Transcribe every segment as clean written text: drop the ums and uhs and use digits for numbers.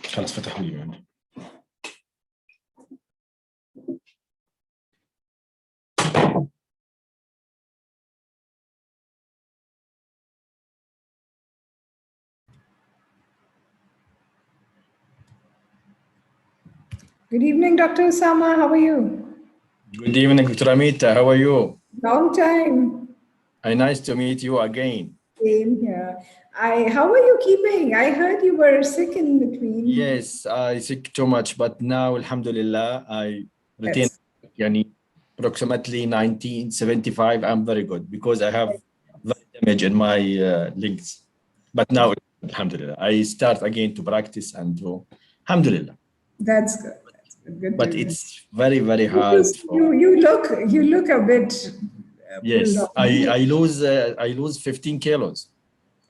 خلاص فتحوا لي يعني. Good evening, Dr. Osama. How are you? Good evening, Dr. Amita. How are you? Long time. Nice to meet you again. Same here. How are you keeping? I heard you were sick in between. Yes, I sick too much, but now, alhamdulillah, I retain approximately 1975. I'm very good because I have very damage in my legs. But now, alhamdulillah, I start again to practice and to, alhamdulillah. That's good. That's good. But it's very, very hard. You look a bit. Yes, I lose 15 kilos.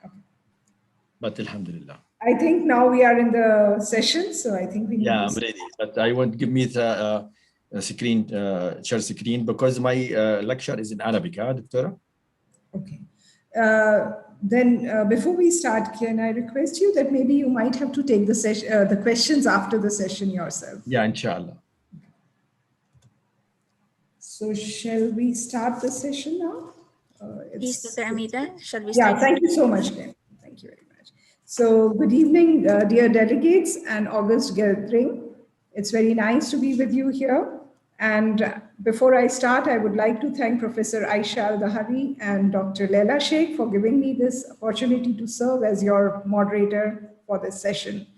Okay. But alhamdulillah. I think now we are in the session, so I think we need I'm ready. But I want to give me the screen, share screen, because my lecture is in Arabic, Doctora? Okay. Then before we start, can I request you that maybe you might have to take the session, the questions after the session yourself? Yeah, inshallah. So shall we start the session now? Yes, Dr. Amita, shall we start? Yeah, thank you so much, Ken. Thank you very much. So good evening, dear delegates and August gathering. It's very nice to be with you here. And before I start, I would like to thank Professor Aisha Al-Dahari and Dr. Leila Sheikh for giving me this opportunity to serve as your moderator for this session.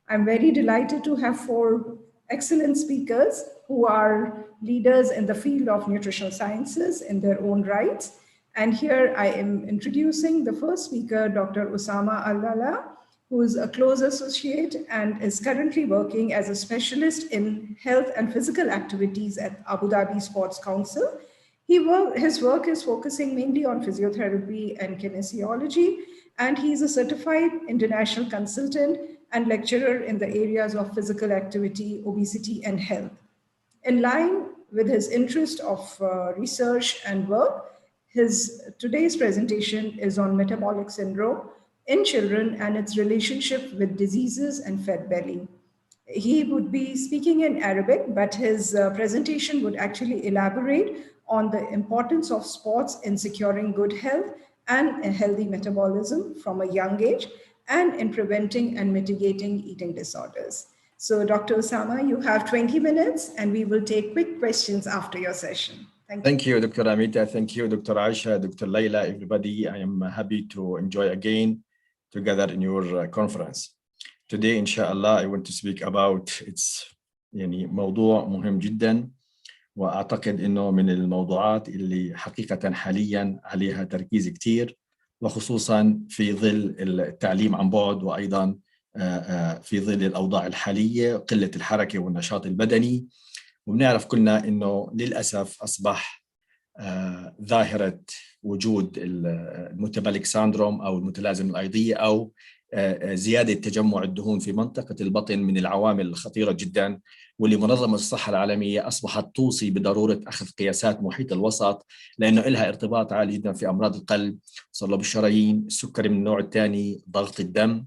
I'm very delighted to have 4 excellent speakers who are leaders in the field of nutritional sciences in their own rights. And here I am introducing the first speaker, Dr. Osama Al-Lala, who is a close associate and is currently working as a specialist in health and physical activities at Abu Dhabi Sports Council. His work is focusing mainly on physiotherapy and kinesiology, and he's a certified international consultant and lecturer in the areas of physical activity, obesity, and health. In line with his interest of research and work, today's presentation is on metabolic syndrome in children and its relationship with diseases and fat belly. He would be speaking in Arabic, but his presentation would actually elaborate on the importance of sports in securing good health and a healthy metabolism from a young age, and in preventing and mitigating eating disorders. So Dr. Osama, you have 20 minutes and we will take quick questions after your session. Thank you, Dr. Amita. Thank you, Dr. Aisha, Dr. Leila, everybody. I am happy to enjoy again together in your conference. Today, inshallah, I want to speak about موضوع مهم جدا، وأعتقد إنه من الموضوعات اللي حقيقة حاليا عليها تركيز كتير، وخصوصا في ظل التعليم عن بعد، وأيضا في ظل الأوضاع الحالية، قلة الحركة والنشاط البدني. وبنعرف كلنا إنه للأسف أصبح ظاهرة وجود الميتابوليك ساندروم أو المتلازمة الأيضية أو زيادة تجمع الدهون في منطقة البطن من العوامل الخطيرة جدا، واللي منظمة الصحة العالمية أصبحت توصي بضرورة أخذ قياسات محيط الوسط، لأنه لها ارتباط عالي جدا في أمراض القلب، صلب الشرايين، السكري من النوع الثاني، ضغط الدم،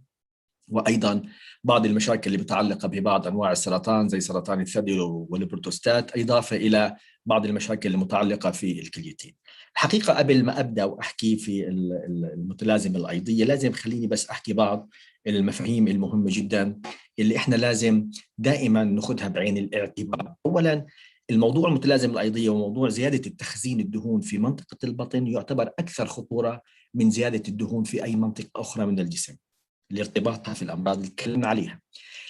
وأيضا بعض المشاكل اللي متعلقة ببعض أنواع السرطان زي سرطان الثدي والبروستات، إضافة إلى بعض المشاكل المتعلقة في الكليتين. الحقيقة قبل ما أبدأ وأحكي في المتلازمة الأيضية، لازم خليني بس أحكي بعض المفاهيم المهمة جدا اللي إحنا لازم دائما نأخذها بعين الاعتبار. أولا، الموضوع المتلازمة الأيضية وموضوع زيادة التخزين الدهون في منطقة البطن يعتبر أكثر خطورة من زيادة الدهون في أي منطقة أخرى من الجسم لارتباطها في الأمراض اللي تكلمنا عليها.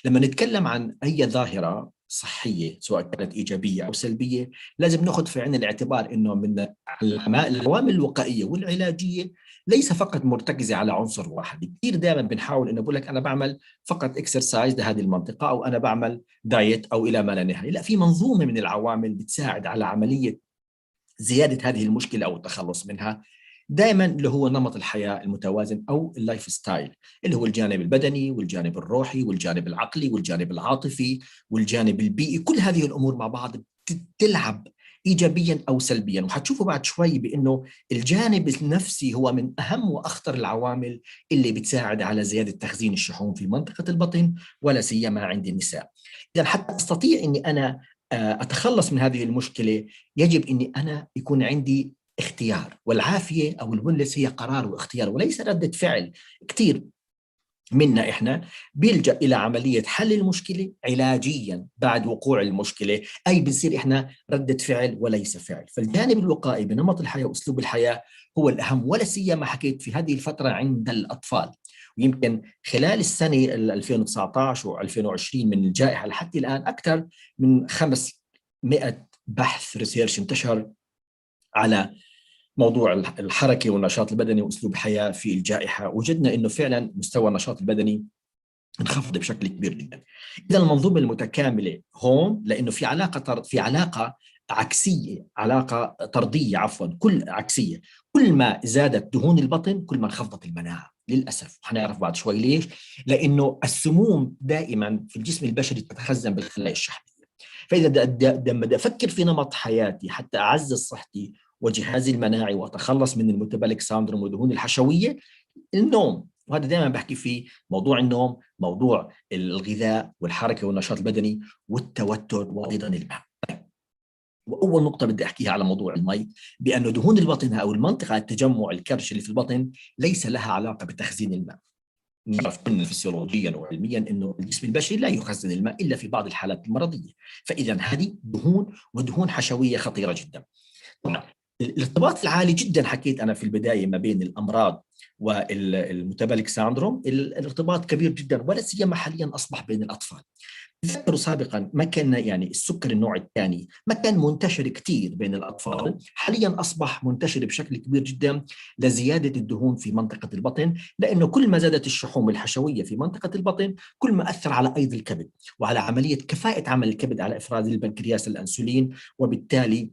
لما نتكلم عن أي ظاهرة صحية سواء كانت إيجابية أو سلبية، لازم نأخذ في عين الاعتبار إنه من العوامل الوقائية والعلاجية ليس فقط مرتكزة على عنصر واحد. كثير دائما بنحاول إنه بقول لك أنا بعمل فقط إكسرسايز لهذه المنطقة، أو أنا بعمل دايت، أو إلى ما لا نهاية. لا، في منظومة من العوامل بتساعد على عملية زيادة هذه المشكلة أو التخلص منها. دائما اللي هو نمط الحياة المتوازن أو اللايف ستايل، اللي هو الجانب البدني والجانب الروحي والجانب العقلي والجانب العاطفي والجانب البيئي. كل هذه الأمور مع بعض تلعب إيجابيا أو سلبيا. وحتشوفوا بعد شوي بأنه الجانب النفسي هو من أهم وأخطر العوامل اللي بتساعد على زيادة تخزين الشحوم في منطقة البطن ولا سيما عند النساء. إذا حتى أستطيع أني أنا أتخلص من هذه المشكلة يجب أني أنا يكون عندي اختيار، والعافية أو الويلنس هي قرار واختيار وليس ردة فعل. كثير منا إحنا بيلجأ إلى عملية حل المشكلة علاجيا بعد وقوع المشكلة، أي بنصير إحنا ردة فعل وليس فعل. فالجانب الوقائي بنمط الحياة وأسلوب الحياة هو الأهم، ولا سيما حكيت في هذه الفترة عند الأطفال. ويمكن خلال السنة 2019 و2020 من الجائحة لحد الآن أكثر من 500 بحث ريسيرش انتشر على موضوع الحركة والنشاط البدني وأسلوب الحياة في الجائحة. وجدنا أنه فعلا مستوى النشاط البدني انخفض بشكل كبير جدا. إذا المنظومة المتكاملة هون، لأنه في علاقة عكسية، علاقة طردية عفوا، كل عكسية. كل ما زادت دهون البطن كل ما انخفضت المناعة للأسف. حنعرف بعد شوي ليش. لأنه السموم دائما في الجسم البشري تتخزن بالخلايا الشحمية. فإذا بدي أفكر في نمط حياتي حتى أعزز صحتي وجهازي المناعي وأتخلص من الميتابوليك ساندروم والدهون الحشوية، النوم. وهذا دائما بحكي فيه موضوع النوم، موضوع الغذاء والحركة والنشاط البدني والتوتر وأيضا الماء. وأول نقطة بدي أحكيها على موضوع المي، بأنه دهون البطن أو المنطقة التجمع الكرش اللي في البطن ليس لها علاقة بتخزين الماء. نعرف كلنا فسيولوجيا وعلميا انه الجسم البشري لا يخزن الماء الا في بعض الحالات المرضيه. فاذا هذه دهون ودهون حشويه خطيره جدا. طبعا الارتباط العالي جدا حكيت انا في البدايه ما بين الامراض والميتابوليك ساندروم، الارتباط كبير جدا ولا سيما حاليا اصبح بين الاطفال. تذكروا سابقا ما كان يعني السكر النوع الثاني ما كان منتشر كثير بين الأطفال، حاليا أصبح منتشر بشكل كبير جدا لزيادة الدهون في منطقة البطن، لأنه كل ما زادت الشحوم الحشوية في منطقة البطن كل ما أثر على أيض الكبد وعلى عملية كفاءة عمل الكبد على إفراز البنكرياس الأنسولين، وبالتالي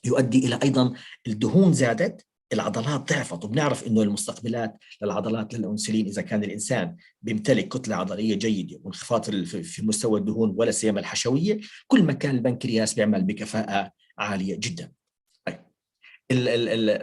يؤدي إلى أيضا الدهون زادت، العضلات ضعفت. وبنعرف انه المستقبلات للعضلات للانسولين اذا كان الانسان بيمتلك كتله عضليه جيده وانخفاض في مستوى الدهون ولا سيما الحشويه، كل ما كان البنكرياس بيعمل بكفاءه عاليه جدا. طيب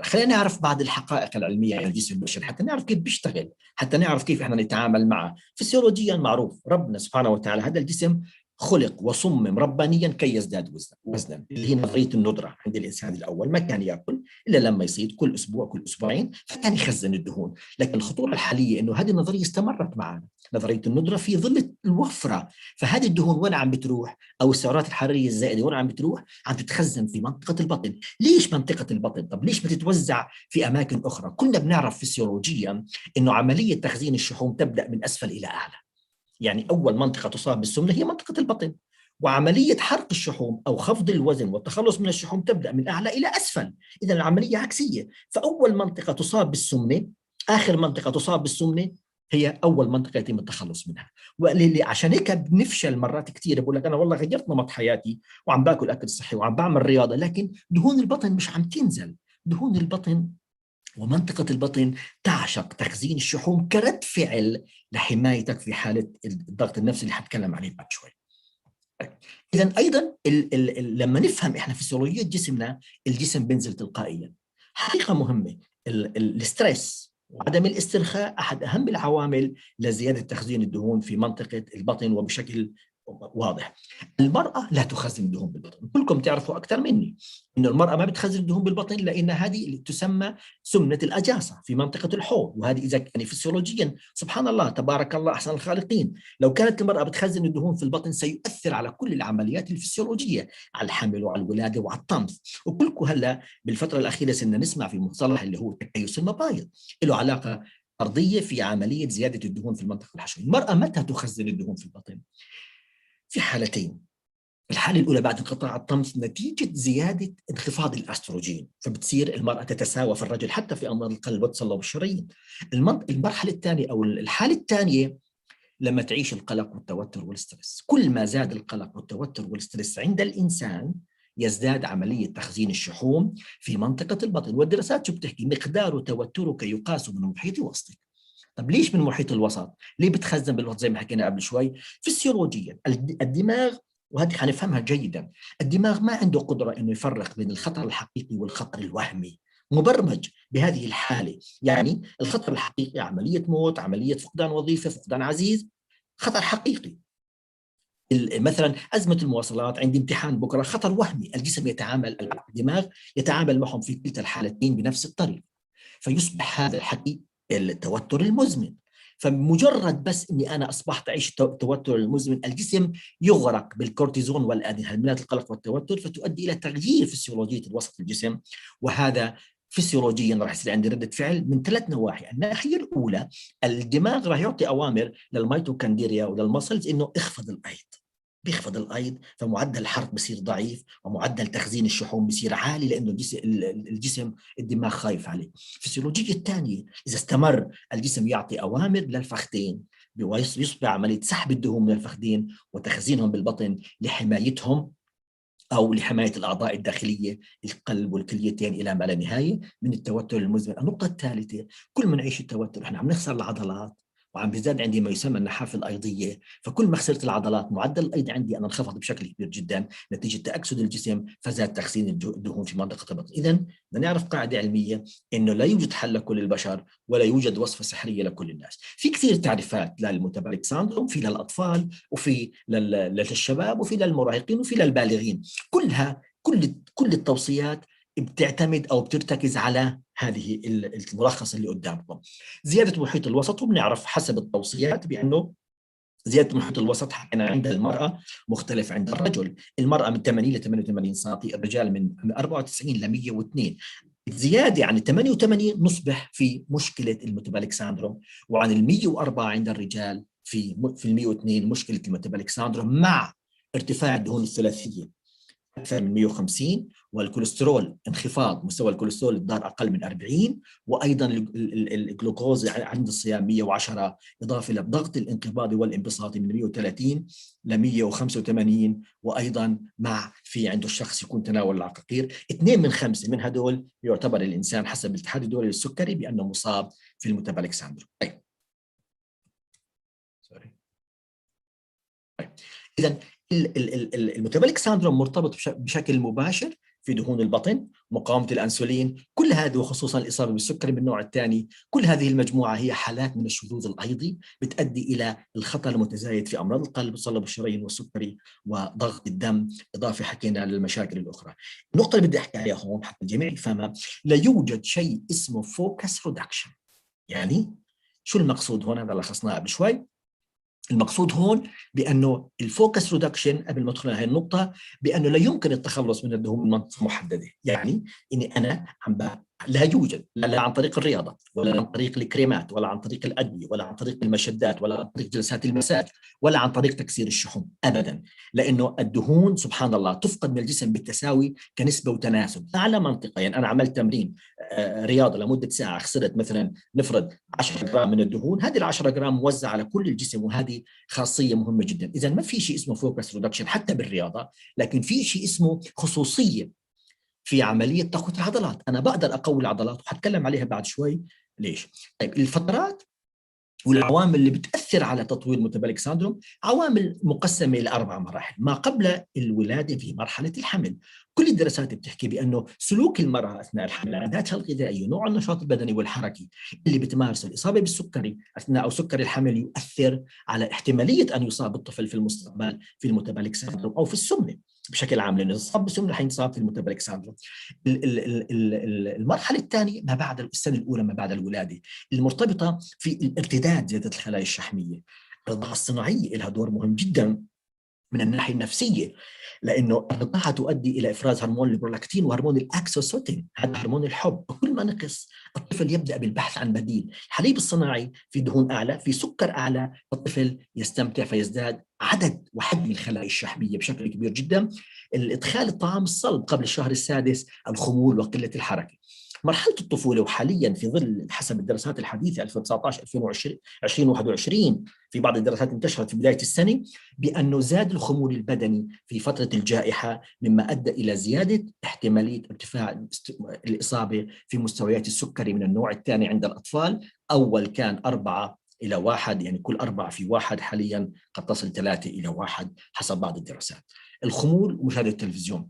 خلينا نعرف بعض الحقائق العلميه عن الجسم البشري حتى نعرف كيف بيشتغل، حتى نعرف كيف احنا نتعامل معه. فسيولوجيا معروف ربنا سبحانه وتعالى هذا الجسم خلق وصمم ربانيا كي يزداد وزنا، اللي هي نظريه الندره عند الانسان الاول. ما كان ياكل الا لما يصيد كل اسبوع كل اسبوعين، فكان يخزن الدهون. لكن الخطوره الحاليه انه هذه النظريه استمرت معنا، نظريه الندره في ظل الوفره. فهذه الدهون وين عم بتروح، او السعرات الحراريه الزائده وين عم بتروح؟ عم تتخزن في منطقه البطن. ليش منطقه البطن؟ طب ليش بتتوزع في اماكن اخرى؟ كنا بنعرف فسيولوجيا انه عمليه تخزين الشحوم تبدا من اسفل الى اعلى. يعني أول منطقة تصاب بالسمنة هي منطقة البطن، وعملية حرق الشحوم أو خفض الوزن والتخلص من الشحوم تبدأ من أعلى إلى أسفل. إذا العملية عكسية. فأول منطقة تصاب بالسمنة، آخر منطقة تصاب بالسمنة هي أول منطقة يتم التخلص منها. عشان هيك بنفشل مرات كثير. بقول لك أنا والله غيرت نمط حياتي وعم باكل أكل صحي وعم بعمل رياضة، لكن دهون البطن مش عم تنزل. دهون البطن ومنطقة البطن تعشق تخزين الشحوم كرد فعل لحمايتك في حالة الضغط النفسي اللي حتكلم عليه بعد شوي. إذن أيضا لما نفهم إحنا فسيولوجية جسمنا، الجسم بينزل تلقائيا. حقيقة مهمة، الستريس وعدم الاسترخاء أحد أهم العوامل لزيادة تخزين الدهون في منطقة البطن وبشكل واضح. المرأة لا تخزن الدهون بالبطن، كلكم تعرفوا أكثر مني إنه المرأة ما بتخزن الدهون بالبطن لأن هذه اللي تسمى سمنة الأجاسة في منطقة الحوض. وهذه إذا يعني فسيولوجيا سبحان الله تبارك الله أحسن الخالقين، لو كانت المرأة بتخزن الدهون في البطن سيؤثر على كل العمليات الفسيولوجية، على الحمل وعلى الولادة وعلى الطمث. وكلكم هلا بالفترة الأخيرة صرنا نسمع في مصطلح اللي هو تكيس المبايض، له علاقة أرضية في عملية زيادة الدهون في المنطقة الحشوية. المرأة متى تخزن الدهون في البطن؟ في حالتين. الحالة الأولى بعد انقطاع الطمث نتيجة زيادة انخفاض الأستروجين، فبتصير المرأة تتساوى في الرجل حتى في أمراض القلب والتصلب والشرايين. المرحلة الثانية أو الحالة الثانية لما تعيش القلق والتوتر والسترس. كل ما زاد القلق والتوتر والسترس عند الإنسان يزداد عملية تخزين الشحوم في منطقة البطن. والدراسات شو بتحكي؟ مقدار توترك يقاس من محيط وسطك. طب ليش من محيط الوسط؟ ليه بتخزن بالوسط زي ما حكينا قبل شوي؟ فسيولوجيا الدماغ وهذه حنفهمها جيدا. الدماغ ما عنده قدرة إنه يفرق بين الخطر الحقيقي والخطر الوهمي، مبرمج بهذه الحالة. يعني الخطر الحقيقي عملية موت، عملية فقدان وظيفة، فقدان عزيز، خطر حقيقي. مثلا أزمة المواصلات، عندي امتحان بكرة، خطر وهمي. الجسم يتعامل، الدماغ يتعامل معهم في كلتا الحالتين بنفس الطريقة، فيصبح هذا الحكي التوتر المزمن. فمجرد بس اني انا اصبحت اعيش التوتر المزمن، الجسم يغرق بالكورتيزون والهرمونات القلق والتوتر، فتؤدي الى تغيير فسيولوجيه الوسط الجسم. وهذا فسيولوجيا راح يصير عندي رده فعل من 3 نواحي. الناحيه الاولى، الدماغ راح يعطي اوامر للميتوكوندريا وللمسلز انه اخفض الايض، بيخفض الايض، فمعدل الحرق بصير ضعيف ومعدل تخزين الشحوم بصير عالي، لانه الجسم الدماغ خايف عليه. الفسيولوجيه الثانيه، اذا استمر الجسم يعطي اوامر للفخذين، يصبح عمليه سحب الدهون من الفخذين وتخزينهم بالبطن لحمايتهم أو لحماية الأعضاء الداخلية، القلب والكليتين، إلى ما لا نهاية من التوتر المزمن. النقطة الثالثة، كل ما نعيش التوتر احنا عم نخسر العضلات، وعم بيزداد عندي ما يسمى النحافة الأيضية. فكل ما خسرت العضلات، معدل الأيض عندي أنا انخفض بشكل كبير جدا نتيجة تأكسد الجسم، فزاد تخزين الدهون في منطقة البطن. إذا بدنا نعرف قاعدة علمية إنه لا يوجد حل لكل البشر، ولا يوجد وصفة سحرية لكل الناس. في كثير تعريفات للميتابوليك ساندروم، في للأطفال، وفي للشباب، وفي للمراهقين، وفي للبالغين. كل التوصيات بتعتمد أو بترتكز على هذه الملخص اللي قدامكم. زيادة محيط الوسط، وبنعرف حسب التوصيات بأنه زيادة محيط الوسط حكينا عند المرأة مختلف عند الرجل. المرأة من 80 ل 88 سم، الرجال من 94 ل 102. زيادة عن 88 نصبح في مشكلة الميتابوليك ساندروم، وعن 104 عند الرجال في 102 مشكلة الميتابوليك ساندروم، مع ارتفاع الدهون الثلاثية أكثر من 150، والكوليسترول انخفاض مستوى الكوليسترول الضار أقل من 40، وأيضا الجلوكوز عند الصيام 110، إضافة للضغط الانقباضي والانبساطي من 130 ل 185، وأيضا مع في عنده الشخص يكون تناول العقاقير. 2 من 5 من هدول يعتبر الإنسان حسب الاتحاد الدولي للسكري بأنه مصاب في الميتابوليك ساندروم. طيب. إذا الميتابوليك ساندروم مرتبط بشكل مباشر في دهون البطن، مقاومة الأنسولين، كل هذه، وخصوصا الإصابة بالسكري من النوع الثاني. كل هذه المجموعة هي حالات من الشذوذ الأيضي بتؤدي إلى الخطر المتزايد في أمراض القلب، صلب الشرايين والسكري وضغط الدم، إضافة حكينا للمشاكل الأخرى. النقطة اللي بدي أحكي عليها هون حتى الجميع يفهمها، لا يوجد شيء اسمه فوكس ريدكشن. يعني شو المقصود هون؟ هذا لخصناه قبل شوي. المقصود هون بأنه الفوكس ريدكشن، قبل ما ادخل على هذه النقطة، بأنه لا يمكن التخلص من الدهون من منطقة محددة. يعني إني أنا لا يوجد، لا عن طريق الرياضة، ولا عن طريق الكريمات، ولا عن طريق الأدوية، ولا عن طريق المشدات، ولا عن طريق جلسات المساج، ولا عن طريق تكسير الشحوم أبدا. لأنه الدهون سبحان الله تفقد من الجسم بالتساوي كنسبة وتناسب. أعلى منطقة، يعني أنا عملت تمرين رياضة لمدة ساعة، خسرت مثلا نفرض 10 جرام من الدهون، هذه ال 10 جرام موزعة على كل الجسم، وهذه خاصية مهمة جدا. إذا ما في شيء اسمه فوكس ريدكشن حتى بالرياضة، لكن في شيء اسمه خصوصية في عملية تقوية العضلات. أنا بقدر أقوي العضلات، وحتكلم عليها بعد شوي ليش. طيب، الفترات والعوامل اللي بتأثر على تطوير ميتابوليك ساندروم عوامل مقسمة إلى 4 مراحل. ما قبل الولادة، في مرحلة الحمل، كل الدراسات بتحكي بأنه سلوك المرأة أثناء الحمل، عاداتها الغذائية، نوع النشاط البدني والحركي اللي بتمارسه، الإصابة بالسكري أثناء أو سكر الحمل، يؤثر على احتمالية أن يصاب الطفل في المستقبل في الميتابوليك ساندروم أو في السمنة بشكل عام، لأنه يصاب بالسمنة حينصاب في الميتابوليك ساندروم. المرحلة الثانية ما بعد السنة الأولى ما بعد الولادة، المرتبطة في الارتداد، زيادة الخلايا الشحمية. الرضاعة الصناعية لها دور مهم جدا من الناحية النفسية، لأنه الرضاعة تؤدي إلى إفراز هرمون البرولاكتين وهرمون الأكسوتوسين، هذا هرمون الحب. كل ما نقص الطفل يبدأ بالبحث عن بديل. الحليب الصناعي في دهون أعلى، في سكر أعلى، الطفل يستمتع فيزداد عدد وحجم الخلايا الشحمية بشكل كبير جدا. الإدخال الطعام الصلب قبل الشهر السادس، الخمول وقلة الحركة. مرحلة الطفولة، وحاليا في ظل حسب الدراسات الحديثة 2019 2020 2021 في بعض الدراسات انتشرت في بداية السنة بأنه زاد الخمول البدني في فترة الجائحة، مما أدى إلى زيادة احتمالية ارتفاع الإصابة في مستويات السكري من النوع الثاني عند الأطفال. أول كان 4 إلى 1، يعني كل 4 في 1 حاليا، قد تصل 3 إلى 1 حسب بعض الدراسات. الخمول ومشاهدة التلفزيون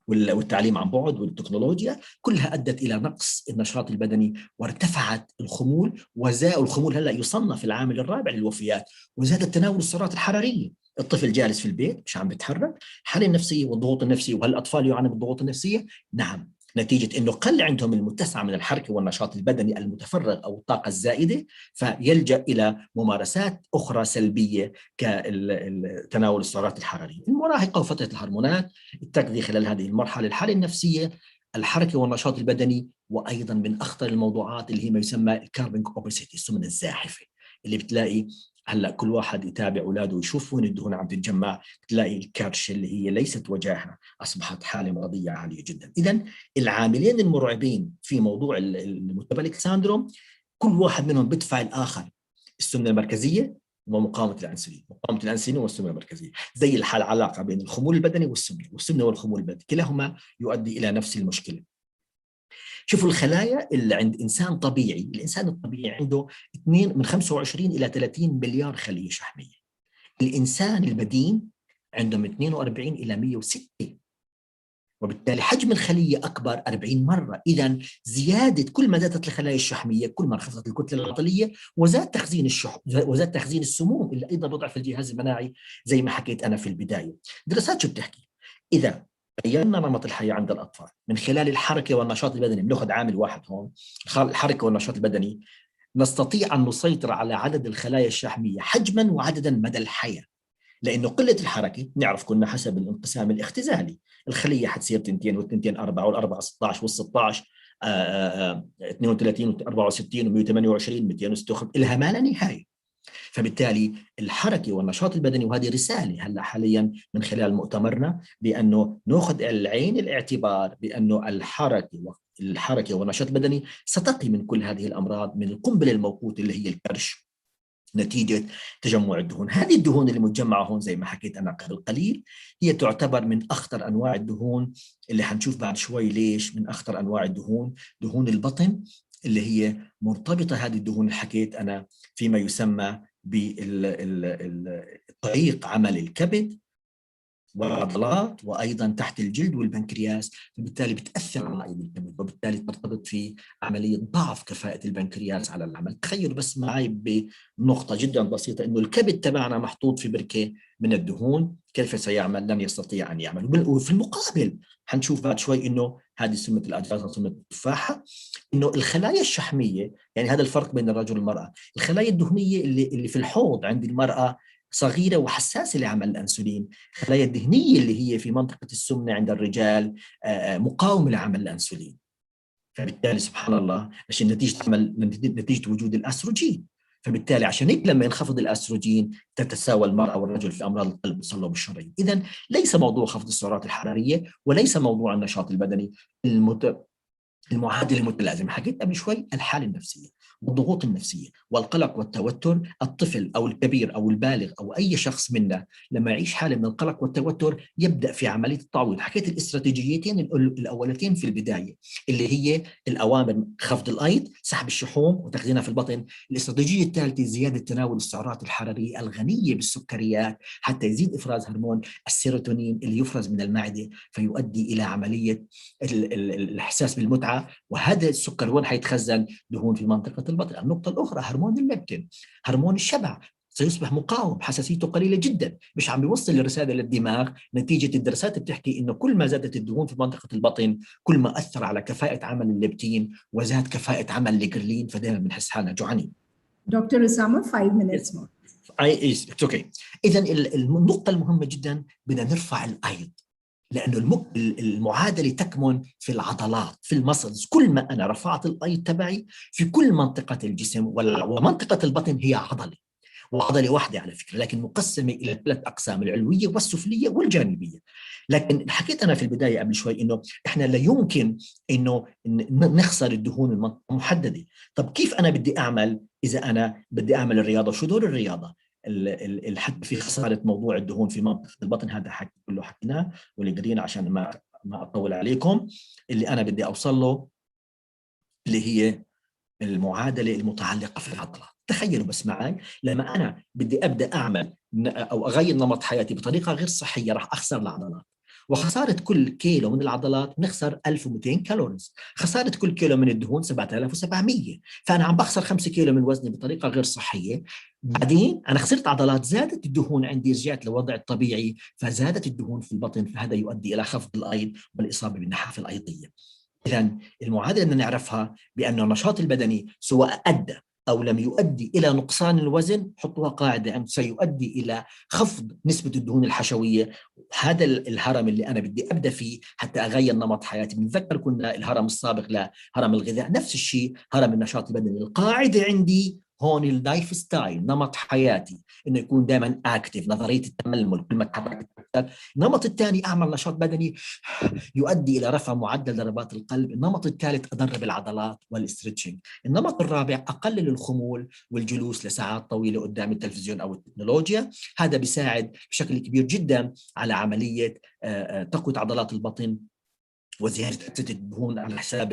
والتعليم عن بعد والتكنولوجيا كلها أدت إلى نقص النشاط البدني، وارتفعت الخمول، الخمول هلأ يصنف العامل الرابع للوفيات، وزاد تناول السعرات الحرارية. الطفل جالس في البيت مش عم بيتحرك، الحالة النفسية والضغوط النفسية، وهل الأطفال يعانوا بالضغوط النفسية؟ نعم، نتيجة أنه قل عندهم المتسع من الحركة والنشاط البدني المتفرغ أو الطاقة الزائدة، فيلجأ إلى ممارسات أخرى سلبية كتناول السعرات الحرارية. المراهقة وفترة الهرمونات، التغذية خلال هذه المرحلة، الحالة النفسية، الحركة والنشاط البدني، وأيضا من أخطر الموضوعات اللي هي ما يسمى الكاربنج أوبيسيتي، السمنة الزاحفة، اللي بتلاقي هلا كل واحد يتابع اولاده ويشوف وين الدهون عم تتجمع، تلاقي الكرش اللي هي ليست وجاهه اصبحت حاله مرضيه عاليه جدا. اذا العاملين المرعبين في موضوع الميتابوليك ساندروم كل واحد منهم بدفع الاخر، السمنه المركزيه ومقاومه الانسولين، مقاومه الانسولين والسمنه المركزيه، زي الحال علاقه بين الخمول البدني والسمنه والخمول البدني، كلاهما يؤدي الى نفس المشكله. شوفوا الخلايا اللي عند إنسان طبيعي، الإنسان الطبيعي عنده من 25 إلى 30 مليار خلية شحمية. الإنسان البدين عنده من 42 إلى 106، وبالتالي حجم الخلية أكبر 40 مرة. إذا زيادة، كل ما زادت الخلايا الشحمية كل ما انخفضت الكتلة العضلية، وزاد تخزين وزاد تخزين السموم اللي أيضا بضعف الجهاز المناعي زي ما حكيت أنا في البداية. دراسات شو بتحكي؟ إذا غيرنا نمط الحياة عند الأطفال من خلال الحركة والنشاط البدني، بناخذ عامل واحد هون، الحركة والنشاط البدني، نستطيع أن نسيطر على عدد الخلايا الشحمية حجما وعددا مدى الحياة. لأنه قلة الحركة نعرف كنا حسب الانقسام الاختزالي، الخلية حتصير 2 و2 4 والأربعة 16 وال16 32 و64 و128 256 إلها ما لا نهاية. فبالتالي الحركة والنشاط البدني، وهذه رسالة هلا حاليا من خلال مؤتمرنا، بأنه نأخذ العين الاعتبار بأنه الحركة والنشاط البدني ستقي من كل هذه الأمراض، من القنبلة الموقوتة اللي هي الكرش نتيجة تجمع الدهون. هذه الدهون اللي متجمعة هون زي ما حكيت أنا قبل قليل هي تعتبر من أخطر أنواع الدهون، اللي حنشوف بعد شوي ليش من أخطر أنواع الدهون. دهون البطن اللي هي مرتبطة، هذه الدهون اللي حكيت أنا فيما يسمى بطريق عمل الكبد والعضلات، وايضا تحت الجلد والبنكرياس، فبالتالي بتاثر على ايضا الكبد، وبالتالي ترتبط في عمليه ضعف كفاءه البنكرياس على العمل. تخيل بس معي بنقطه جدا بسيطه، انه الكبد تبعنا محطوط في بركه من الدهون، كيف سيعمل؟ لن يستطيع ان يعمل. وفي المقابل حنشوف بعد شوي انه هذه سمه الاجهزه، سمه التفاحه، انه الخلايا الشحميه، يعني هذا الفرق بين الرجل والمراه، الخلايا الدهنيه اللي في الحوض عند المراه صغيرة وحساسة لعمل الأنسولين، الخلايا الدهنية اللي هي في منطقة السمنة عند الرجال مقاومة لعمل الأنسولين. فبالتالي سبحان الله عشان نتيجة وجود الأستروجين، فبالتالي عشان هيك لما ينخفض الأستروجين تتساوى المرأة والرجل في أمراض القلب والصلب الشرايين. إذن ليس موضوع خفض السعرات الحرارية وليس موضوع النشاط البدني المعادله المتلازمه. حكيت قبل شوي الحاله النفسيه والضغوط النفسيه والقلق والتوتر، الطفل او الكبير او البالغ او اي شخص منا لما يعيش حاله من القلق والتوتر يبدا في عمليه التعويض. حكيت الاستراتيجيتين الاولتين في البدايه اللي هي الاوامر خفض الايض، سحب الشحوم وتخزينها في البطن. الاستراتيجيه الثالثه زياده تناول السعرات الحراريه الغنيه بالسكريات حتى يزيد افراز هرمون السيروتونين اللي يفرز من المعده، فيؤدي الى عمليه الاحساس بالمتعه، وهذا السكر وين حيتخزن؟ دهون في منطقة البطن. النقطة الأخرى هرمون الليبتين، هرمون الشبع، سيصبح مقاوم، حساسيته قليلة جدا، مش عم بيوصل الرسالة للدماغ. نتيجة الدراسات بتحكي إنه كل ما زادت الدهون في منطقة البطن كل ما أثر على كفاءة عمل الليبتين وزاد كفاءة عمل الجرلين، فدائما بنحس حالنا جوعانين. دكتور أسامة 5 minutes more. It's okay. إذا النقطة المهمة جدا بدنا نرفع الأيض، لأنه المعادلة تكمن في العضلات، في المسلز. كل ما أنا رفعت الأيض تبعي في كل منطقة الجسم، ومنطقة البطن هي عضلة، وعضلة واحدة على فكرة، لكن مقسمة إلى 3 أقسام: العلوية والسفلية والجانبية. لكن حكيت أنا في البداية قبل شوي إنه إحنا لا يمكن إنه نخسر الدهون المنطقة محددة. طب كيف أنا بدي أعمل إذا أنا بدي أعمل الرياضة؟ شو دور الرياضة؟ حتى في خسارة موضوع الدهون في منطقة البطن، هذا حكي كله حكيناه واللي قرينا عشان ما أطول عليكم. اللي أنا بدي أوصل له اللي هي المعادلة المتعلقة في العضلات. تخيلوا بس معي، لما أنا بدي أبدأ أعمل أو أغير نمط حياتي بطريقة غير صحية راح أخسر العضلات، وخسارة كل كيلو من العضلات بنخسر 1200 كالوريز، خسارة كل كيلو من الدهون 7700. فأنا عم بخسر 5 كيلو من وزني بطريقة غير صحية، بعدين أنا خسرت عضلات، زادت الدهون عندي، رجعت لوضع الطبيعي، فزادت الدهون في البطن، فهذا يؤدي إلى خفض الأيض والإصابة بالنحافة الأيضية. إذا المعادلة بدنا نعرفها بأن النشاط البدني سواء أدى أو لم يؤدي إلى نقصان الوزن، حطوها قاعدة، أن سيؤدي إلى خفض نسبة الدهون الحشوية. هذا الهرم اللي أنا بدي أبدأ فيه حتى أغير نمط حياتي. بنتذكر كنا الهرم السابق لهرم الغذاء، نفس الشيء هرم النشاط البدني. القاعدة عندي هون اللايف ستايل، نمط حياتي، انه يكون دائما اكتف، نظريه التململ، كل ما تحركت. النمط الثاني اعمل نشاط بدني يؤدي الى رفع معدل ضربات القلب. النمط الثالث ادرب العضلات والاسترتشنج. النمط الرابع اقلل الخمول والجلوس لساعات طويله قدام التلفزيون او التكنولوجيا. هذا بيساعد بشكل كبير جدا على عمليه تقويه عضلات البطن وزيادة أكسدة الدهون على حساب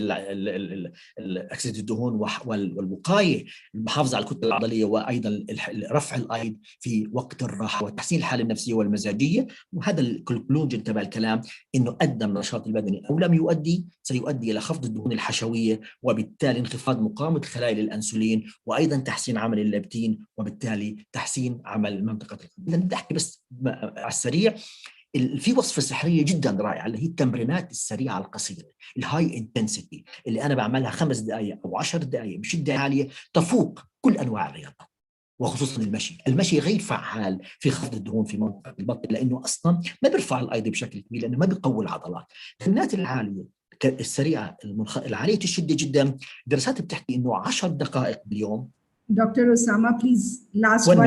أكسدة الدهون والوقاية، المحافظة على الكتلة العضلية، وأيضا رفع الأيض في وقت الراحة وتحسين الحالة النفسية والمزاجية. وهذا الكونكلوجن تبع الكلام، إنه أدى النشاط البدني أو لم يؤدي سيؤدي إلى خفض الدهون الحشوية، وبالتالي انخفاض مقاومة الخلايا للأنسولين، وأيضا تحسين عمل الليبتين، وبالتالي تحسين عمل منطقة القلب. بدنا نحكي بس على السريع، في وصفة سحرية جدا رائعة اللي هي التمرينات السريعة القصيرة، الهاي انتنسيتي، اللي أنا بعملها 5 دقائق أو 10 دقائق بشدة عالية تفوق كل أنواع الرياضات، وخصوصا المشي. المشي غير فعال في خفض الدهون في منطقة البطن، لأنه أصلا ما بيرفع الأيض بشكل كبير، لأنه ما بيقوي العضلات. التمرينات العالية السريعة العالية الشدة جدا، دراسات بتحكي إنه 10 دقائق باليوم. دكتور أسامة please last 1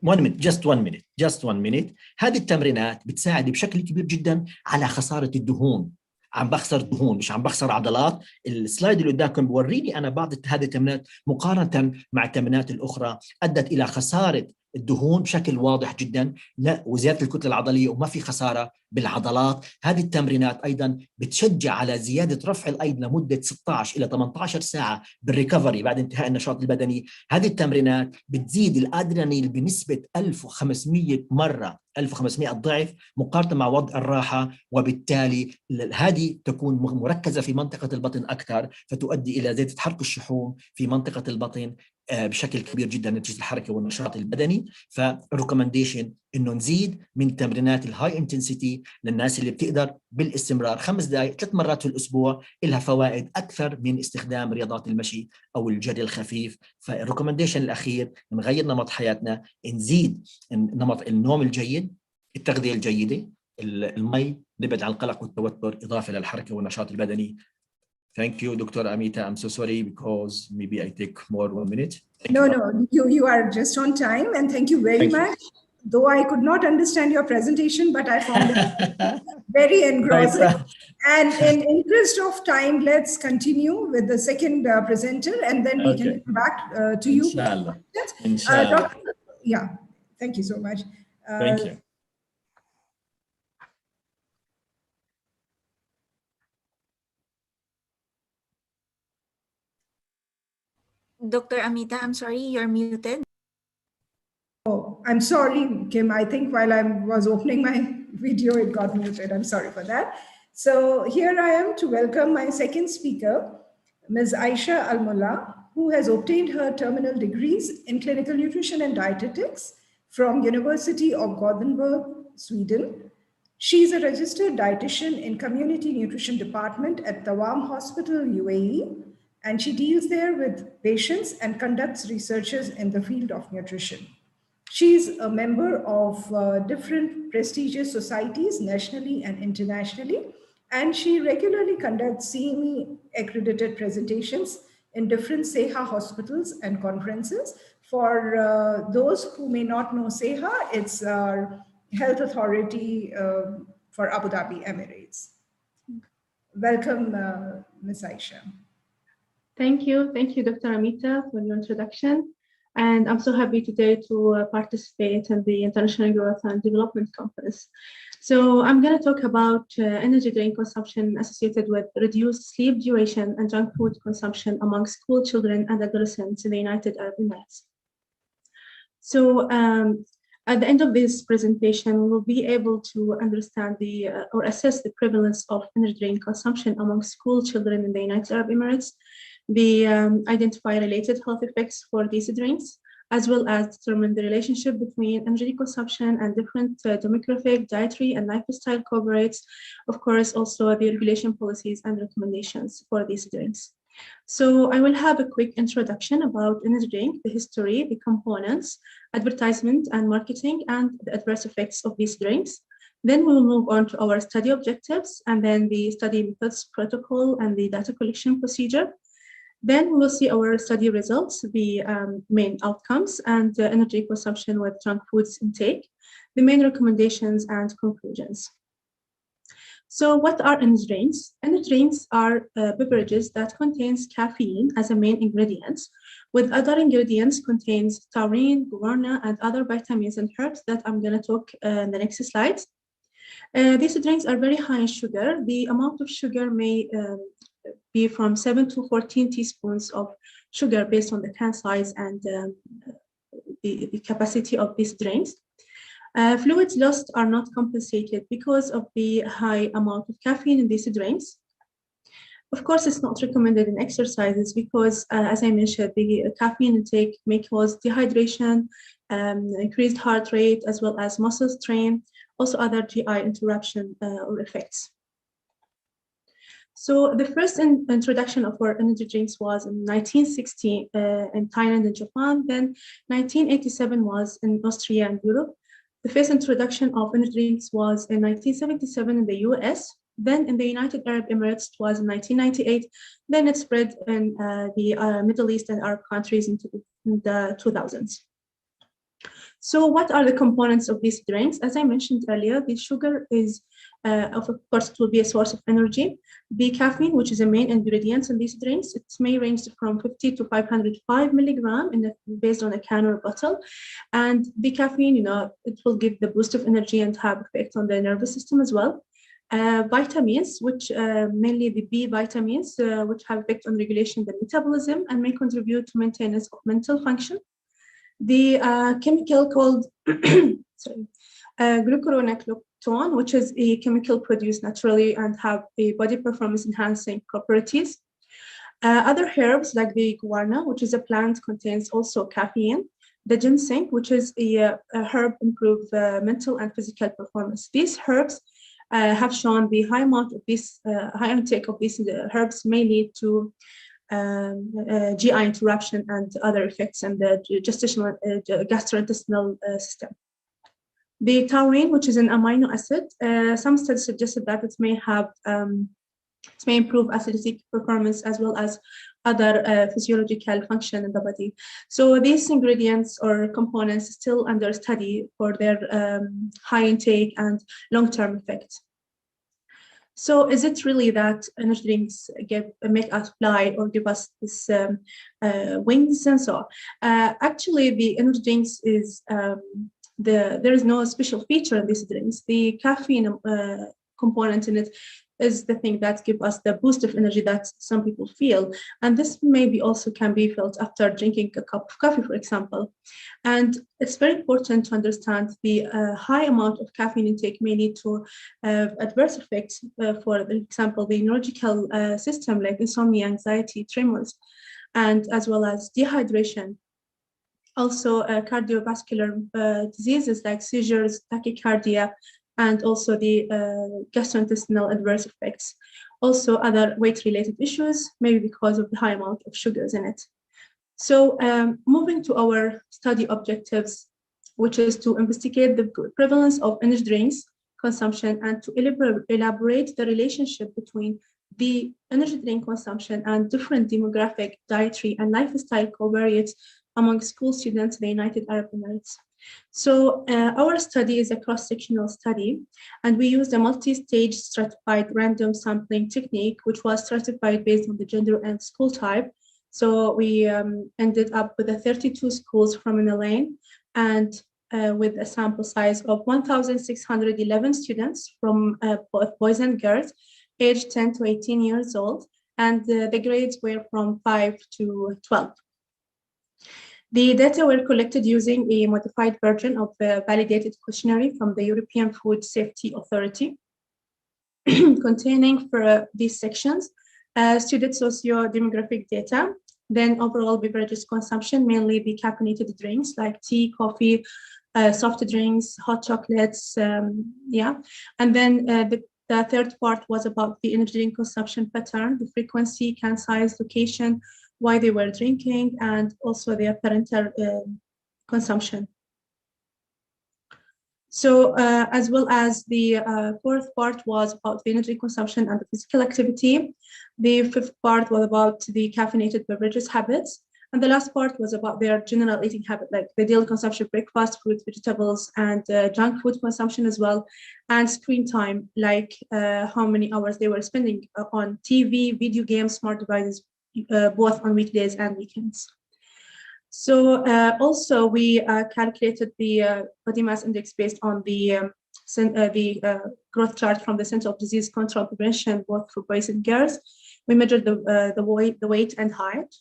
1 minute. 1 minute just 1 minute. هذه التمرينات بتساعد بشكل كبير جدا على خسارة الدهون. عم بخسر دهون مش عم بخسر عضلات. السلايد اللي قدامكم بوريني أنا بعض هذه التمرينات مقارنة مع التمرينات الأخرى أدت إلى خسارة الدهون بشكل واضح جدا، لا وزيادة الكتلة العضلية، وما في خسارة بالعضلات. هذه التمرينات أيضا بتشجع على زيادة رفع الأيض لمدة 16 إلى 18 ساعة بالريكفري بعد انتهاء النشاط البدني. هذه التمرينات بتزيد الأدرينالين بنسبة 1500 مرة، 1500 ضعف مقارنة مع وضع الراحة، وبالتالي هذه تكون مركزة في منطقة البطن أكثر، فتؤدي إلى زيادة حرق الشحوم في منطقة البطن بشكل كبير جدا نتيجة الحركة والنشاط البدني. فالريكومنديشن إنه نزيد من تمرينات الهاي انتنسيتي للناس اللي بتقدر بالاستمرار 5 دقائق 3 مرات في الأسبوع، لها فوائد أكثر من استخدام رياضات المشي أو الجري الخفيف. فالريكومنديشن الأخير نغير نمط حياتنا، نزيد نمط النوم الجيد، التغذية الجيدة، المي، نبعد عن القلق والتوتر، إضافة للحركة والنشاط البدني. Thank you, Dr. Amita. I'm so sorry because maybe I take more 1 minute. No, you are just on time, and thank you very much. Though I could not understand your presentation, but I found it very engrossing. And in interest of time, let's continue with the second presenter, and then we can come back to you. Inshallah. Inshallah. Yeah, thank you so much. Thank you. Dr. Amita, I'm sorry, you're muted. Oh, I'm sorry, Kim. I think while I was opening my video, it got muted. I'm sorry for that. So here I am to welcome my second speaker, Ms. Aisha Al-Mullah, who has obtained her terminal degrees in clinical nutrition and dietetics from University of Gothenburg, Sweden. She's a registered dietitian in community nutrition department at Tawam Hospital, UAE, and she deals there with patients and conducts researches in the field of nutrition. She's a member of different prestigious societies nationally and internationally, and she regularly conducts CME accredited presentations in different SEHA hospitals and conferences. For those who may not know SEHA, it's our health authority for Abu Dhabi Emirates. Welcome, Ms. Aisha. Thank you, Dr. Amita, for your introduction. And I'm so happy today to participate in the International Growth and Development Conference. So I'm going to talk about energy drink consumption associated with reduced sleep duration and junk food consumption among school children and adolescents in the United Arab Emirates. So at the end of this presentation, we will be able to understand or assess the prevalence of energy drink consumption among school children in the United Arab Emirates, identify related health effects for these drinks, as well as determine the relationship between energy consumption and different demographic, dietary, and lifestyle cohorts. Of course, also the regulation policies and recommendations for these drinks. So I will have a quick introduction about energy drink, the history, the components, advertisement and marketing, and the adverse effects of these drinks. Then we will move on to our study objectives, and then the study methods, protocol, and the data collection procedure. Then we will see our study results, the main outcomes, and energy consumption with junk foods intake, the main recommendations and conclusions. So what are energy drinks? Energy drinks are beverages that contains caffeine as a main ingredient, with other ingredients contains taurine, guarana, and other vitamins and herbs that I'm going to talk in the next slides. These drinks are very high in sugar. The amount of sugar may be from 7 to 14 teaspoons of sugar based on the can size and the capacity of these drinks. Fluids lost are not compensated because of the high amount of caffeine in these drinks. Of course, it's not recommended in exercises because, as I mentioned, the caffeine intake may cause dehydration, increased heart rate, as well as muscle strain, also other GI interruption or effects. So the first introduction of our energy drinks was in 1960 in Thailand and Japan. Then 1987 was in Austria and Europe. The first introduction of energy drinks was in 1977 in the US. Then in the United Arab Emirates, it was in 1998. Then it spread in the Middle East and Arab countries into the 2000s. So what are the components of these drinks? As I mentioned earlier, the sugar is, of course, it will be a source of energy. The caffeine, which is a main ingredient in these drinks, it may range from 50 to 505 milligram based on a can or bottle. And the caffeine, it will give the boost of energy and have effect on the nervous system as well. Vitamins, which mainly the B vitamins, which have effect on regulation of the metabolism and may contribute to maintenance of mental function. The chemical called glucuronidase, which is a chemical produced naturally and have a body performance enhancing properties. Other herbs like the guarana, which is a plant, contains also caffeine. The ginseng, which is a herb, improve mental and physical performance. These herbs have shown the high amount of this high intake of these herbs may lead to GI interruption and other effects in the gastrointestinal system. The taurine, which is an amino acid, some studies suggested that it may improve acidic performance as well as other physiological function in the body. So these ingredients or components still under study for their high intake and long-term effects. So is it really that energy drinks make us fly or give us this wings and so on? Actually, the energy drinks is there is no special feature in these drinks. The caffeine component in it is the thing that gives us the boost of energy that some people feel. And this maybe also can be felt after drinking a cup of coffee, for example. And it's very important to understand the high amount of caffeine intake may lead to adverse effects, for example, the neurological system like insomnia, anxiety, tremors, and as well as dehydration. Also cardiovascular diseases like seizures, tachycardia, and also the gastrointestinal adverse effects. Also other weight-related issues, maybe because of the high amount of sugars in it. So moving to our study objectives, which is to investigate the prevalence of energy drinks consumption and to elaborate the relationship between the energy drink consumption and different demographic, dietary, and lifestyle covariates among school students in the United Arab Emirates. So our study is a cross-sectional study, and we used a multi-stage stratified random sampling technique, which was stratified based on the gender and school type. So we ended up with 32 schools from in a lane, and with a sample size of 1,611 students from both boys and girls, aged 10 to 18 years old, and the grades were from 5 to 12. The data were collected using a modified version of a validated questionnaire from the European Food Safety Authority, containing for these sections student socio-demographic data, then overall beverages consumption, mainly the caffeinated drinks like tea, coffee, soft drinks, hot chocolates, and then the third part was about the energy drink consumption pattern, the frequency, can size, location, why they were drinking, and also their parental consumption. So as well as the fourth part was about the energy consumption and the physical activity. The fifth part was about the caffeinated beverages habits. And the last part was about their general eating habit, like the daily consumption of breakfast, fruit, vegetables, and junk food consumption as well, and screen time, like how many hours they were spending on TV, video games, smart devices, both on weekdays and weekends. So also we calculated the body mass index based on the growth chart from the Center of Disease Control Prevention, both for boys and girls. We measured the weight and height.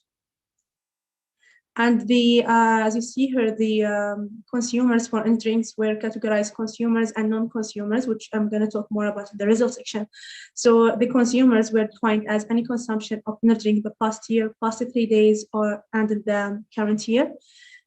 And as you see here, the consumers for energy drinks were categorized consumers and non-consumers, which I'm going to talk more about in the results section. So the consumers were defined as any consumption of energy drink in the past year, past 3 days, and in the current year.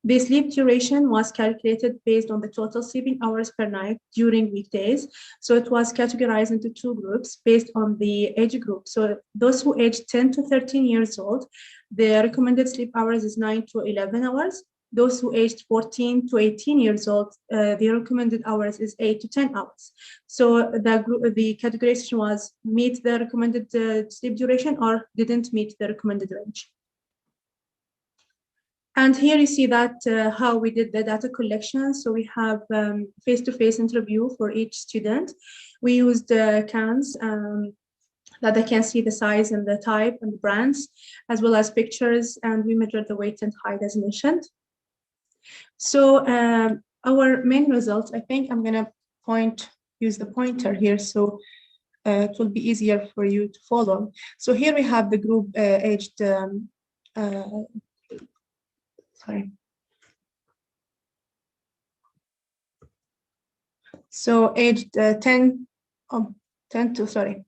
The sleep duration was calculated based on the total sleeping hours per night during weekdays. So it was categorized into 2 groups based on the age group. So those who aged 10 to 13 years old, the recommended sleep hours is 9 to 11 hours. Those who aged 14 to 18 years old, the recommended hours is 8 to 10 hours. So the categorization was meet the recommended sleep duration or didn't meet the recommended range. And here you see that how we did the data collection. So we have face-to-face interview for each student. We used cans that they can see the size and the type and the brands, as well as pictures, and we measured the weight and height as mentioned. So our main results, I think I'm gonna use the pointer here, so it will be easier for you to follow. So here we have the group aged, sorry. So aged 10 to, sorry.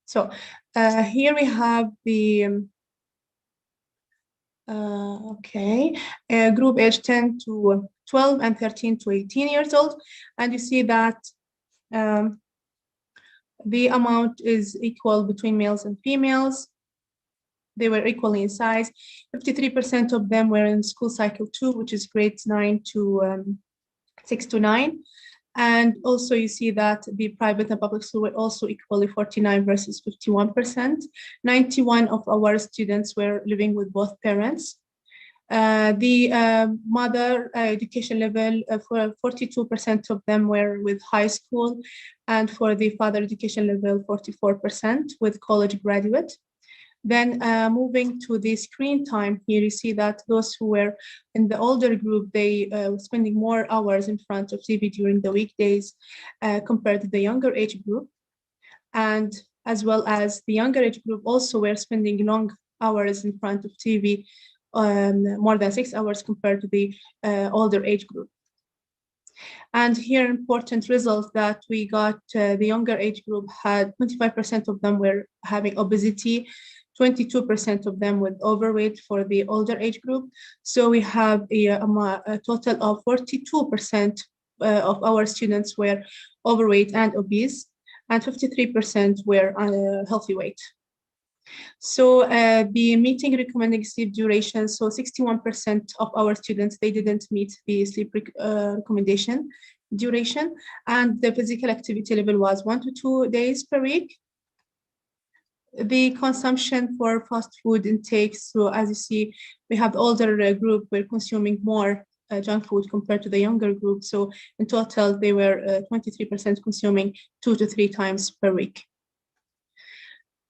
So here we have the, group age 10 to 12 and 13 to 18 years old. And you see that the amount is equal between males and females. They were equally in size. 53% of them were in school cycle 2, which is grades 6 to 9. And also you see that the private and public school were also equally 49 versus 51%. 91 of our students were living with both parents. The mother education level, for 42% of them were with high school, and for the father education level, 44% with college graduate. Then moving to the screen time, here you see that those who were in the older group, they were spending more hours in front of TV during the weekdays compared to the younger age group. And as well as the younger age group also were spending long hours in front of TV, more than 6 hours compared to the older age group. And here, important result that we got, the younger age group had 25% of them were having obesity, 22% of them with overweight for the older age group. So we have a total of 42% of our students were overweight and obese, and 53% were healthy weight. So the meeting recommending sleep duration, so 61% of our students, they didn't meet the sleep recommendation duration, and the physical activity level was 1 to 2 days per week. The consumption for fast food intake, so as you see, we have the older group were consuming more junk food compared to the younger group. So in total, they were 23% consuming 2 to 3 times per week.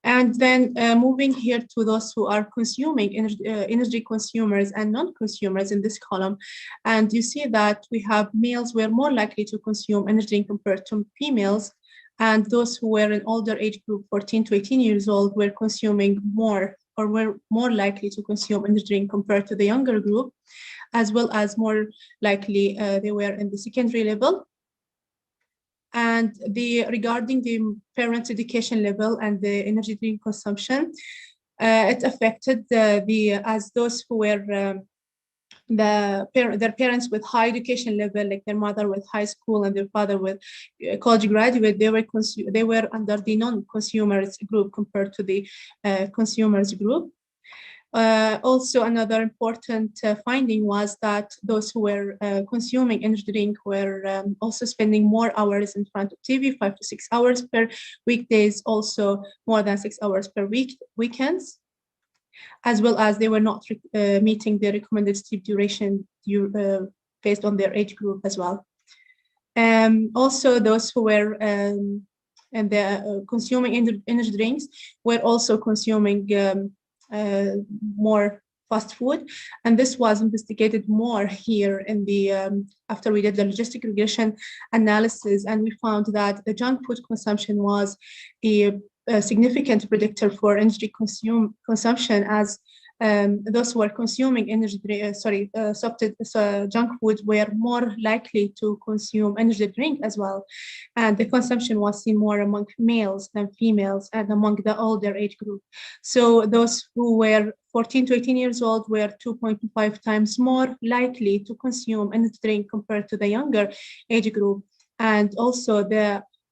And And then moving here to those who are consuming energy consumers and non-consumers in this column. And you see that we have males were more likely to consume energy compared to females. And those who were in older age group, 14 to 18 years old, were consuming more or were more likely to consume energy drink compared to the younger group, as well as more likely they were in the secondary level. And regarding the parents' education level and the energy drink consumption, it affected as those who were their parents with high education level, like their mother with high school and their father with college graduate, they were under the non-consumers group compared to the consumers group. Also, another important finding was that those who were consuming energy drink were also spending more hours in front of TV, 5 to 6 hours per weekdays, also more than 6 hours per weekends, as well as they were not meeting the recommended sleep duration based on their age group as well. Also, those who were consuming energy drinks were also consuming more fast food, and this was investigated more here in the after we did the logistic regression analysis, and we found that the junk food consumption was a significant predictor for energy consumption, as those who are consuming junk food were more likely to consume energy drink as well. And the consumption was seen more among males than females and among the older age group. So those who were 14 to 18 years old were 2.5 times more likely to consume energy drink compared to the younger age group. And also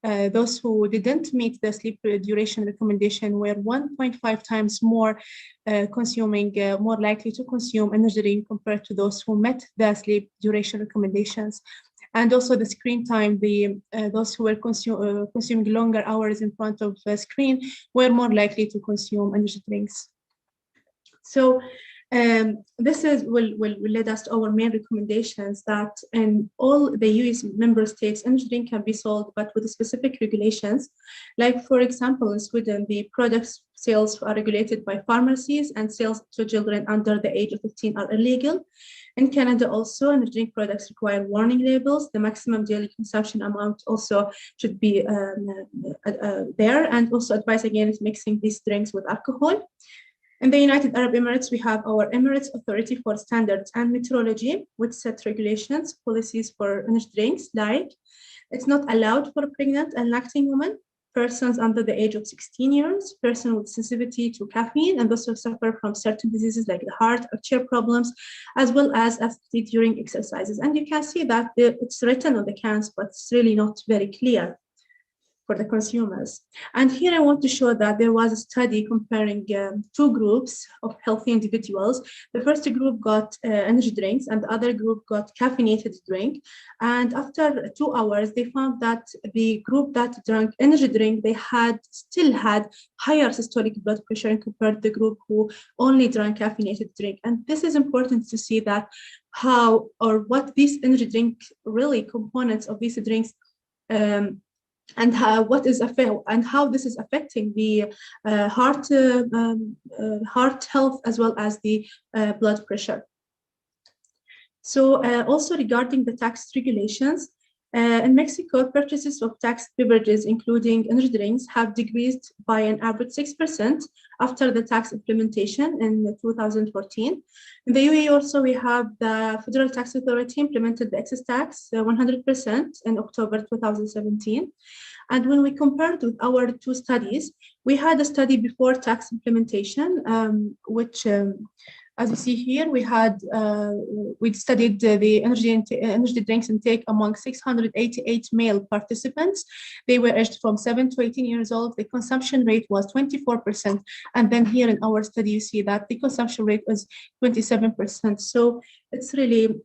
those who didn't meet the sleep duration recommendation were 1.5 times more more likely to consume energy drink compared to those who met the sleep duration recommendations. And also the screen time, those who were consuming longer hours in front of the screen were more likely to consume energy drinks. So this will lead us to our main recommendations that in all the US member states, energy drink can be sold, but with specific regulations. Like, for example, in Sweden, the products sales are regulated by pharmacies, and sales to children under the age of 15 are illegal. In Canada also, energy drink products require warning labels. The maximum daily consumption amount also should be there, and also advice against mixing these drinks with alcohol. In the United Arab Emirates, we have our Emirates Authority for Standards and Metrology, which set regulations, policies for energy drinks, like it's not allowed for pregnant and lactating women, persons under the age of 16 years, persons with sensitivity to caffeine, and those who suffer from certain diseases like the heart or chair problems, as well as during exercises. And you can see that it's written on the cans, but it's really not very clear for the consumers. And here I want to show that there was a study comparing two groups of healthy individuals. The first group got energy drinks and the other group got caffeinated drink. And after 2 hours, they found that the group that drank energy drink, they still had higher systolic blood pressure compared to the group who only drank caffeinated drink. And this is important to see that how or what these energy drink really components of these drinks and how this is affecting the heart health as well as the blood pressure. So also regarding the tax regulations, in Mexico, purchases of taxed beverages, including energy drinks, have decreased by an average 6% after the tax implementation in 2014. In the UAE also, we have the Federal Tax Authority implemented the excess tax 100% in October 2017. And when we compared with our two studies, we had a study before tax implementation, which as you see here, we studied the energy drinks intake among 688 male participants. They were aged from 7 to 18 years old. The consumption rate was 24%. And then here in our study, you see that the consumption rate was 27%. So it's really,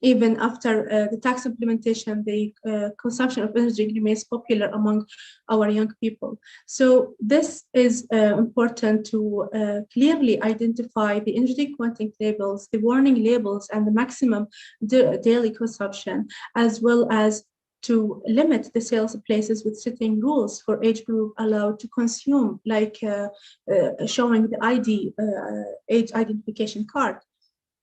even after the tax implementation, the consumption of energy remains popular among our young people. So this is important to clearly identify the energy content labels, the warning labels, and the maximum daily consumption, as well as to limit the sales places with setting rules for age group allowed to consume, like showing the age identification card.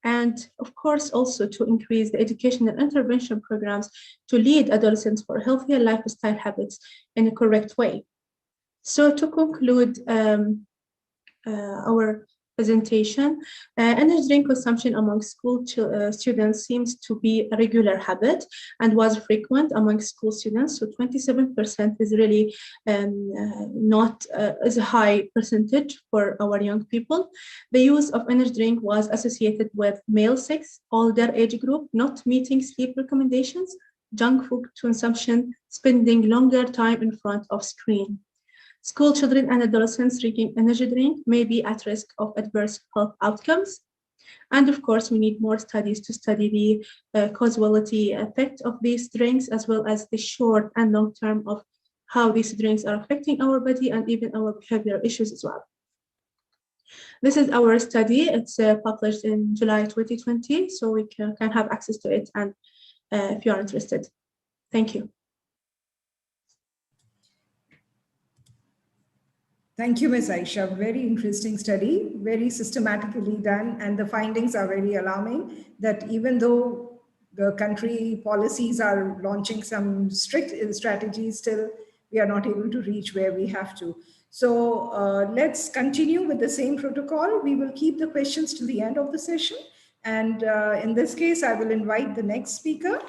And of course, also to increase the educational intervention programs to lead adolescents for healthier lifestyle habits in a correct way. So to conclude our presentation, energy drink consumption among school students seems to be a regular habit and was frequent among school students. So 27% is really not is a high percentage for our young people. The use of energy drink was associated with male sex, older age group, not meeting sleep recommendations, junk food consumption, spending longer time in front of screen. School children and adolescents drinking energy drink may be at risk of adverse health outcomes. And of course, we need more studies to study the causality effect of these drinks, as well as the short and long term of how these drinks are affecting our body and even our behavioral issues as well. This is our study. It's published in July 2020, so we can have access to it and if you are interested. Thank you. Thank you, Ms. Aisha. Very interesting study, very systematically done, and the findings are very alarming that even though the country policies are launching some strict strategies, still we are not able to reach where we have to. So let's continue with the same protocol. We will keep the questions to the end of the session. And in this case, I will invite the next speaker.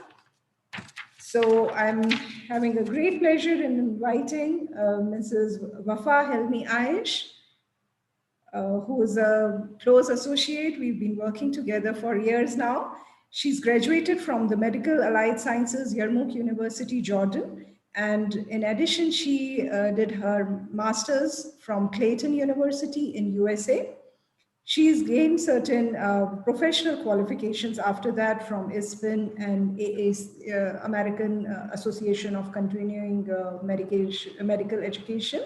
So I'm having a great pleasure in inviting Mrs. Wafa Helmi Aish, who is a close associate. We've been working together for years now. She's graduated from the Medical Allied Sciences, Yarmouk University, Jordan. And in addition, she did her master's from Clayton University in USA. She's gained certain professional qualifications after that from ISPN and American Association of Continuing Medical Education.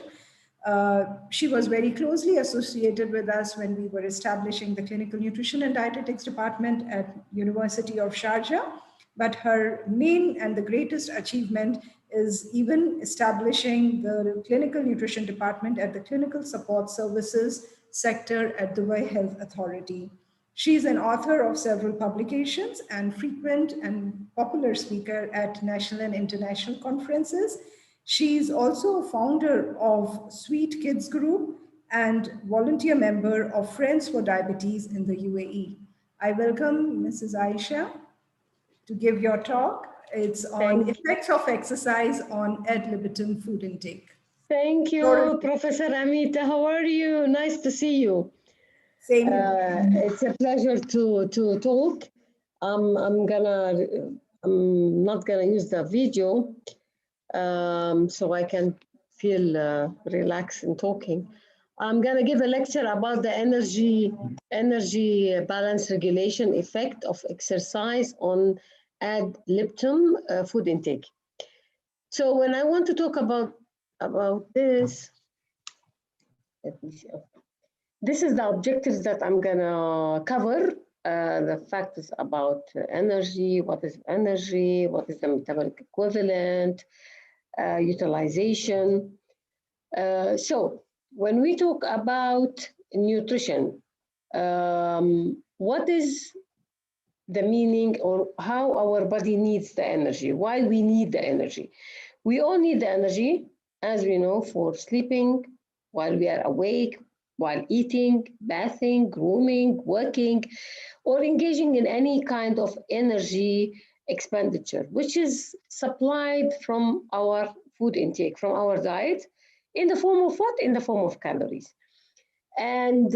She was very closely associated with us when we were establishing the Clinical Nutrition and Dietetics Department at University of Sharjah. But her main and the greatest achievement is even establishing the Clinical Nutrition Department at the Clinical Support Services sector at Dubai Health Authority. She is an author of several publications and frequent and popular speaker at national and international conferences. She is also a founder of Sweet Kids Group and volunteer member of Friends for Diabetes in the UAE. I welcome Mrs. Aisha to give your talk. It's on effects of exercise on ad libitum food intake. Thank you, Professor Amita. How are you? Nice to see you. Same here. It's a pleasure to talk. I'm not gonna use the video, so I can feel relaxed in talking. I'm gonna give a lecture about the energy balance regulation effect of exercise on ad libitum food intake. So when I want to talk about this, let me see. This is the objectives that I'm gonna cover. The factors about energy, what is the metabolic equivalent, utilization. So when we talk about nutrition, what is the meaning or how our body needs the energy, why we need the energy? We all need the energy, as we know, for sleeping, while we are awake, while eating, bathing, grooming, working, or engaging in any kind of energy expenditure, which is supplied from our food intake, from our diet, in the form of what? In the form of calories. And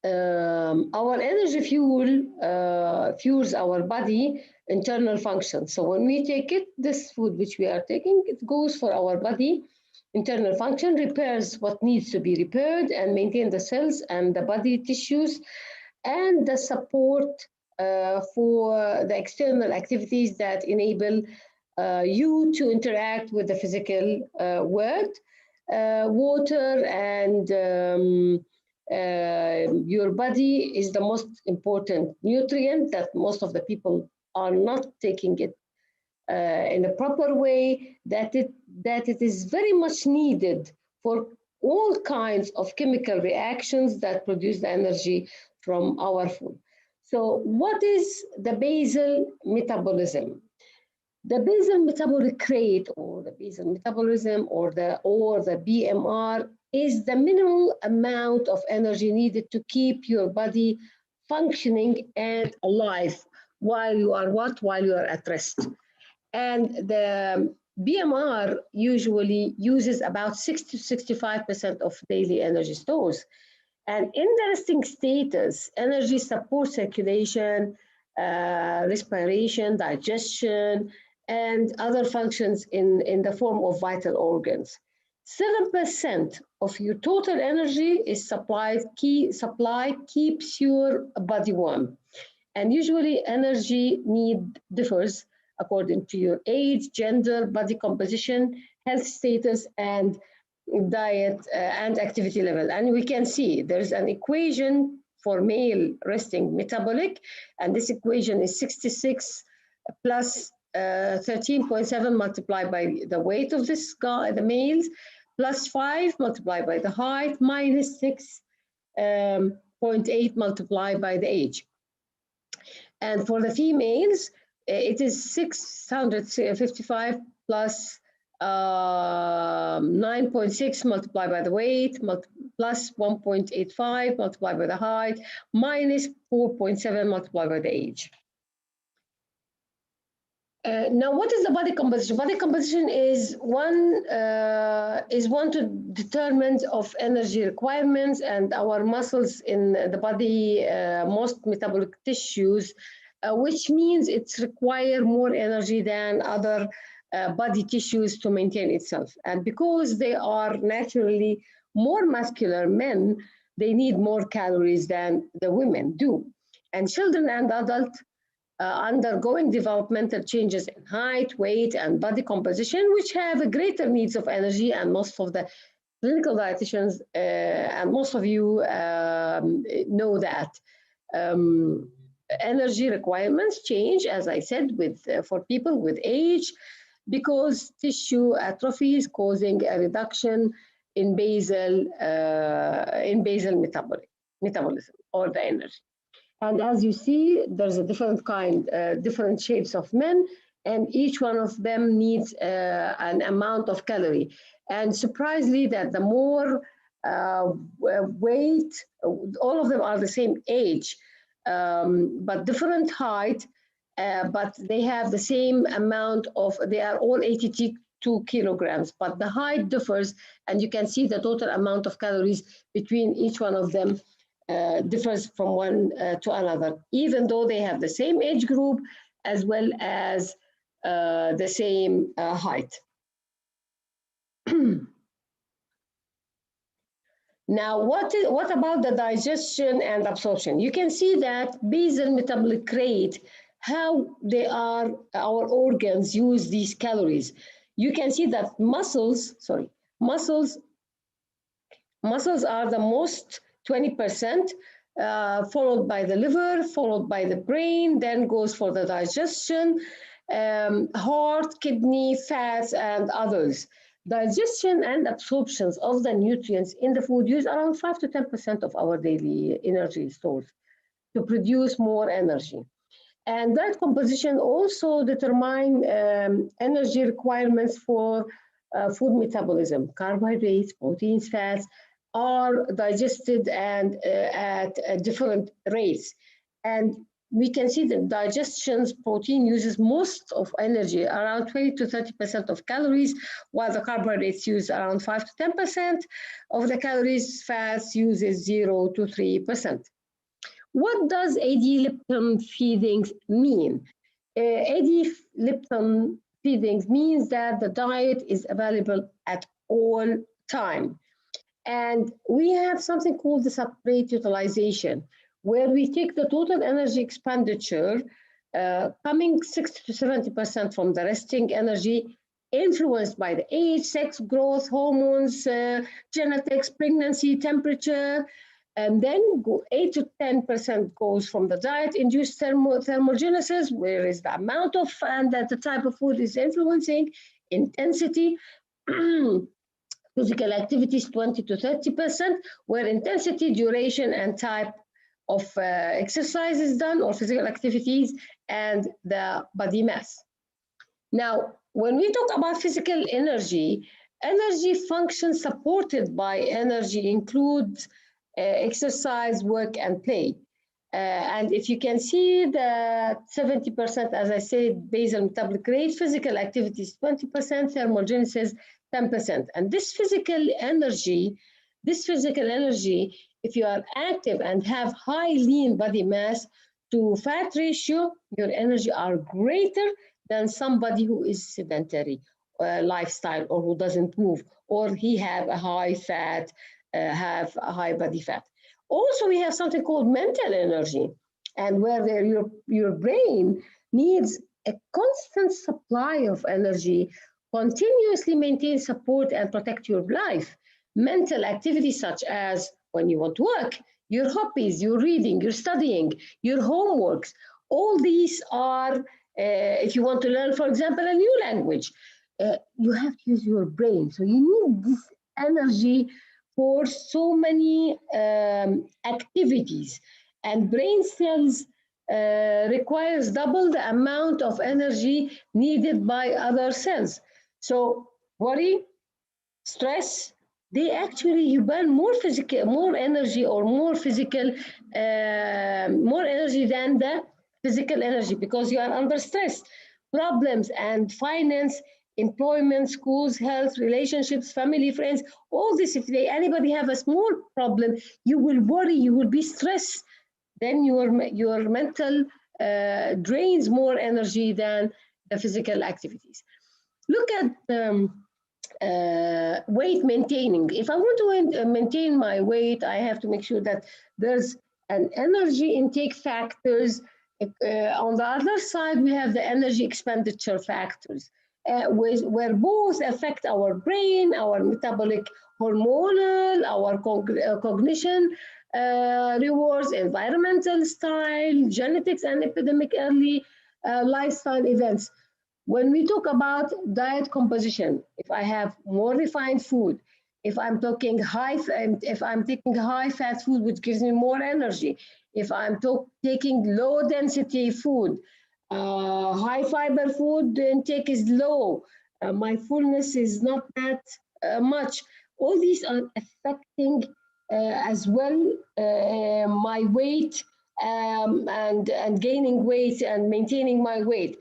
our energy fuels our body internal functions. So when we take it, this food which we are taking, it goes for our body internal function, repairs what needs to be repaired and maintain the cells and the body tissues and the support for the external activities that enable you to interact with the physical world. Water and your body is the most important nutrient that most of the people are not taking it in a proper way, that it is very much needed for all kinds of chemical reactions that produce the energy from our food. So what is the basal metabolism? The basal metabolic rate, or the basal metabolism, or the BMR, is the minimal amount of energy needed to keep your body functioning and alive while you are While you are at rest. And the BMR usually uses about 60 to 65% of daily energy stores. And in the resting status, energy supports circulation, respiration, digestion, and other functions in the form of vital organs. 7% of your total energy is supplied. Supply keeps your body warm. And usually energy need differs according to your age, gender, body composition, health status, and diet and activity level. And we can see there's an equation for male resting metabolic, and this equation is 66 plus 13.7 multiplied by the weight of this guy, the males, plus 5 multiplied by the height, minus 6.8 multiplied by the age. And for the females, it is 655 plus 9.6 multiplied by the weight, plus 1.85 multiplied by the height, minus 4.7 multiplied by the age. Now, what is the body composition? Body composition is one to determine of energy requirements, and our muscles in the body, most metabolic tissues, which means it's require more energy than other body tissues to maintain itself. And because they are naturally more muscular men, they need more calories than the women do. And children and adults undergoing developmental changes in height, weight, and body composition, which have a greater needs of energy, and most of the clinical dietitians and most of you know that. Energy requirements change, as I said, for people with age, because tissue atrophy is causing a reduction in basal metabolism, or the energy. And as you see, there's a different shapes of men, and each one of them needs an amount of calorie. And surprisingly, that the more weight, all of them are the same age, but different height, but they have the same amount of, they are all 82 kilograms, but the height differs, and you can see the total amount of calories between each one of them differs from one to another, even though they have the same age group as well as the same height. Now, what about the digestion and absorption? You can see that basal metabolic rate, how our organs use these calories. You can see that muscles are the most, 20%, followed by the liver, followed by the brain, then goes for the digestion, heart, kidney, fats, and others. Digestion and absorptions of the nutrients in the food use around 5 to 10% of our daily energy stores to produce more energy. And that composition also determine energy requirements for food metabolism. Carbohydrates, proteins, fats are digested and at different rates. And we can see that digestion's protein uses most of energy, around 20 to 30% of calories, while the carbohydrates use around 5 to 10% of the calories. Fats uses 0 to 3%. What does AD-Lipton feedings mean? AD-Lipton feedings means that the diet is available at all time. And we have something called the separate utilization, where we take the total energy expenditure, coming 60 to 70% from the resting energy, influenced by the age, sex, growth, hormones, genetics, pregnancy, temperature, And then 8 to 10% goes from the diet-induced thermogenesis, where is the amount of and that the type of food is influencing, intensity, physical activities 20 to 30%, where intensity, duration, and type of exercise is done or physical activities, and the body mass. Now, when we talk about physical energy, energy functions supported by energy includes exercise, work, and play. And if you can see that 70%, as I said, basal metabolic rate, physical activities 20%, thermogenesis 10%. And this physical energy, if you are active and have high lean body mass to fat ratio, your energy are greater than somebody who is sedentary lifestyle or who doesn't move, or he have a high fat, have a high body fat. Also, we have something called mental energy, and where your brain needs a constant supply of energy, continuously maintain, support, and protect your life. Mental activities such as when you want to work, your hobbies, your reading, your studying, your homeworks, all these are, if you want to learn, for example, a new language, you have to use your brain. So you need this energy for so many activities, and brain cells requires double the amount of energy needed by other cells. So worry, stress, they actually, you burn more energy or more energy than the physical energy, because you are under stress. Problems and finance, employment, schools, health, relationships, family, friends, all this, if anybody have a small problem, you will worry, you will be stressed, then your mental drains more energy than the physical activities. Look at weight maintaining. If I want to maintain my weight, I have to make sure that there's an energy intake factors. On the other side, we have the energy expenditure factors, where both affect our brain, our metabolic, hormonal, our cognition, rewards, environmental style, genetics, and epidemic early lifestyle events. When we talk about diet composition, if I have more refined food, if I'm taking high fat food, which gives me more energy, if I'm taking low density food, high fiber food intake is low, my fullness is not that much. All these are affecting as well my weight and gaining weight and maintaining my weight.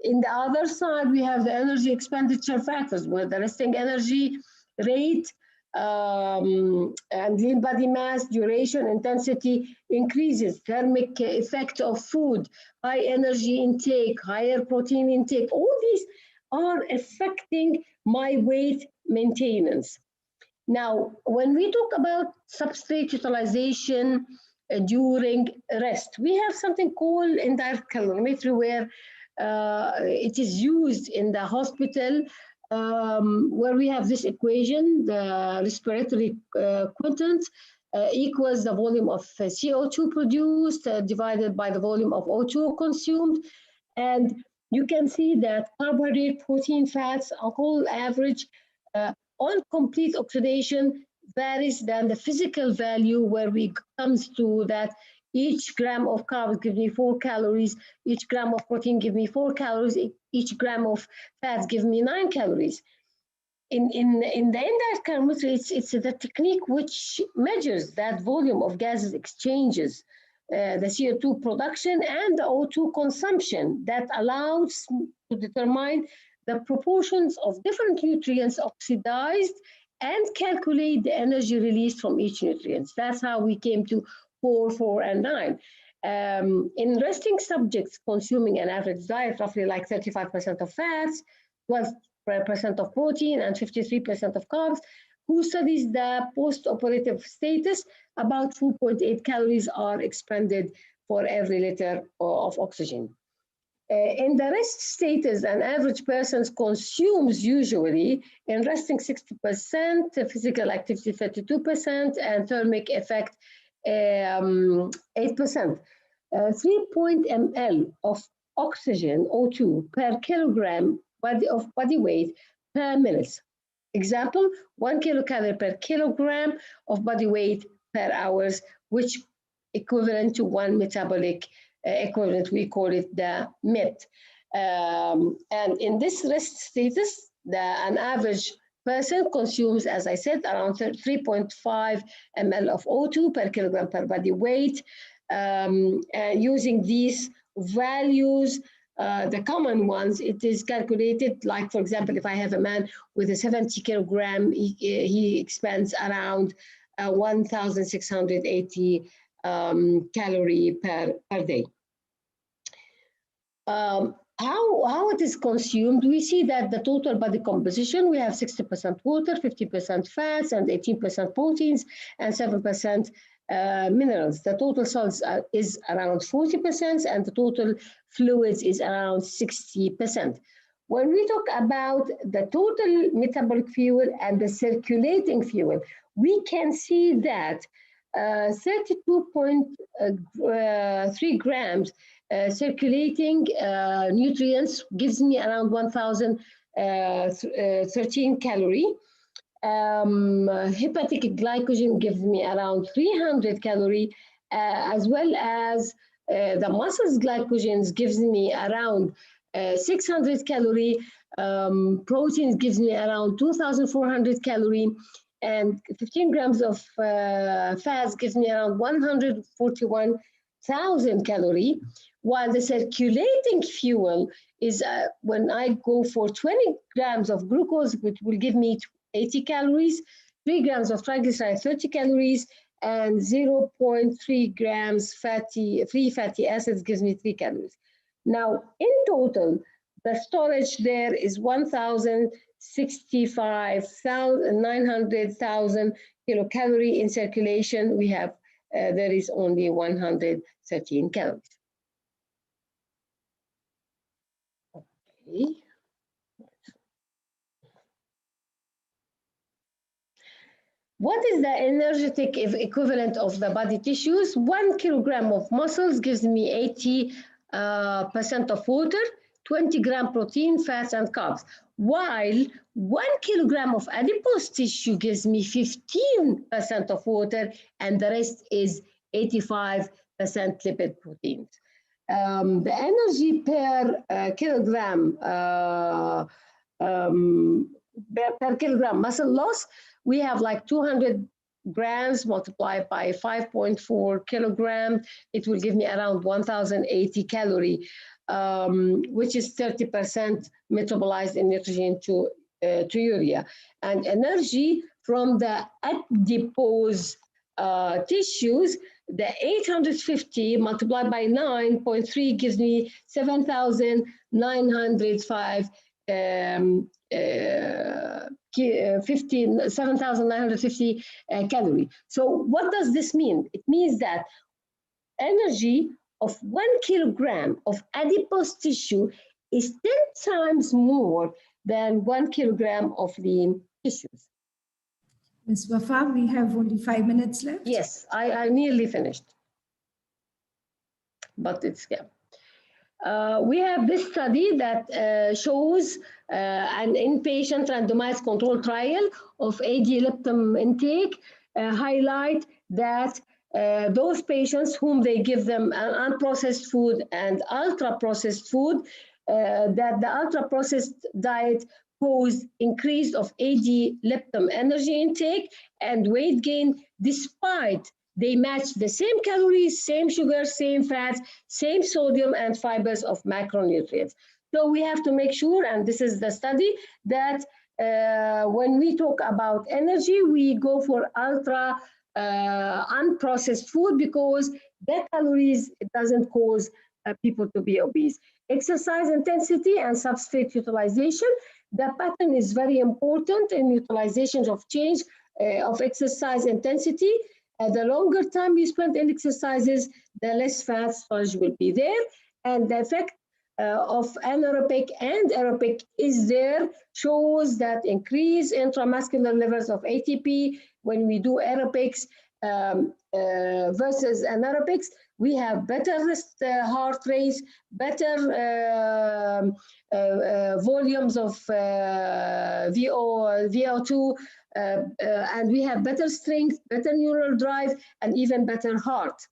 In the other side, we have the energy expenditure factors, where the resting energy rate and lean body mass, duration, intensity increases, thermic effect of food, high energy intake, higher protein intake. All these are affecting my weight maintenance. Now, when we talk about substrate utilization during rest, we have something called indirect calorimetry, where it is used in the hospital, where we have this equation: the respiratory quotient equals the volume of CO2 produced divided by the volume of O2 consumed. And you can see that carbohydrate, protein, fats, alcohol average on complete oxidation varies than the physical value, where we comes to that each gram of carbs gives me 4 calories, each gram of protein gives me 4 calories, each gram of fats gives me 9 calories. In the indirect calorimetry, it's the technique which measures that volume of gases exchanges, the CO2 production and the O2 consumption, that allows to determine the proportions of different nutrients oxidized and calculate the energy released from each nutrient. That's how we came to 4, 4, and 9. In resting subjects consuming an average diet, roughly like 35% of fats, 12% of protein, and 53% of carbs, who studies the post-operative status, about 2.8 calories are expended for every liter of oxygen. In the rest status, an average person consumes usually in resting 60%, physical activity 32%, and thermic effect 8%. 3 ml of oxygen, O2, per kilogram of body weight per minute. Example, 1 kilocalorie per kilogram of body weight per hours, which equivalent to 1 metabolic equivalent. We call it the MET. And in this rest status, an average person consumes, as I said, around 3.5 ml of O2 per kilogram per body weight. Using these values, the common ones, it is calculated like, for example, if I have a man with a 70 kilogram, he expends around 1,680 calorie per day. How it is consumed, we see that the total body composition, we have 60% water, 50% fats, and 18% proteins, and 7% minerals. The total salts is around 40%, and the total fluids is around 60%. When we talk about the total metabolic fuel and the circulating fuel, we can see that 32.3 grams circulating nutrients gives me around 1,013 calorie. Hepatic glycogen gives me around 300 calorie, as well as the muscles glycogens gives me around 600 calorie. Proteins gives me around 2,400 calorie, and 15 grams of fats gives me around 141,000 calorie. While the circulating fuel is when I go for 20 grams of glucose, which will give me 80 calories, 3 grams of triglyceride, 30 calories, and 0.3 grams free fatty acids gives me 3 calories. Now, in total, the storage there is 1,065,900,000 kilocalorie in circulation. We have, there is only 113 calories. Okay. What is the energetic equivalent of the body tissues? 1 kilogram of muscles gives me 80% of water, 20 gram protein, fats, and carbs. While 1 kilogram of adipose tissue gives me 15% of water, and the rest is 85% lipid proteins. The energy per kilogram per kilogram muscle loss, we have like 200 grams multiplied by 5.4 kilogram. It will give me around 1,080 calorie, which is 30% metabolized in nitrogen to urea. And energy from the adipose tissues, the 850 multiplied by 9.3 gives me 7,905 7,950 calorie. So what does this mean? It means that energy of 1 kilogram of adipose tissue is 10 times more than 1 kilogram of lean tissues. Ms. Wafa, we have only 5 minutes left. Yes, I nearly finished, but it's, yeah. We have this study that shows an inpatient randomized control trial of AD leptum intake, highlight that those patients whom they give them an unprocessed food and ultra-processed food, that the ultra-processed diet caused increase of AD leptum energy intake and weight gain, despite they match the same calories, same sugar, same fats, same sodium and fibers of macronutrients. So we have to make sure, and this is the study, that when we talk about energy, we go for ultra unprocessed food, because the calories, it doesn't cause people to be obese. Exercise intensity and substrate utilization. The pattern is very important in utilizations of change of exercise intensity. The longer time you spend in exercises, the less fat storage will be there. And the effect of anaerobic and aerobic is there, shows that increase intramuscular levels of ATP when we do aerobics, versus anaerobics, we have better heart rates, better volumes of VO2, and we have better strength, better neural drive, and even better heart.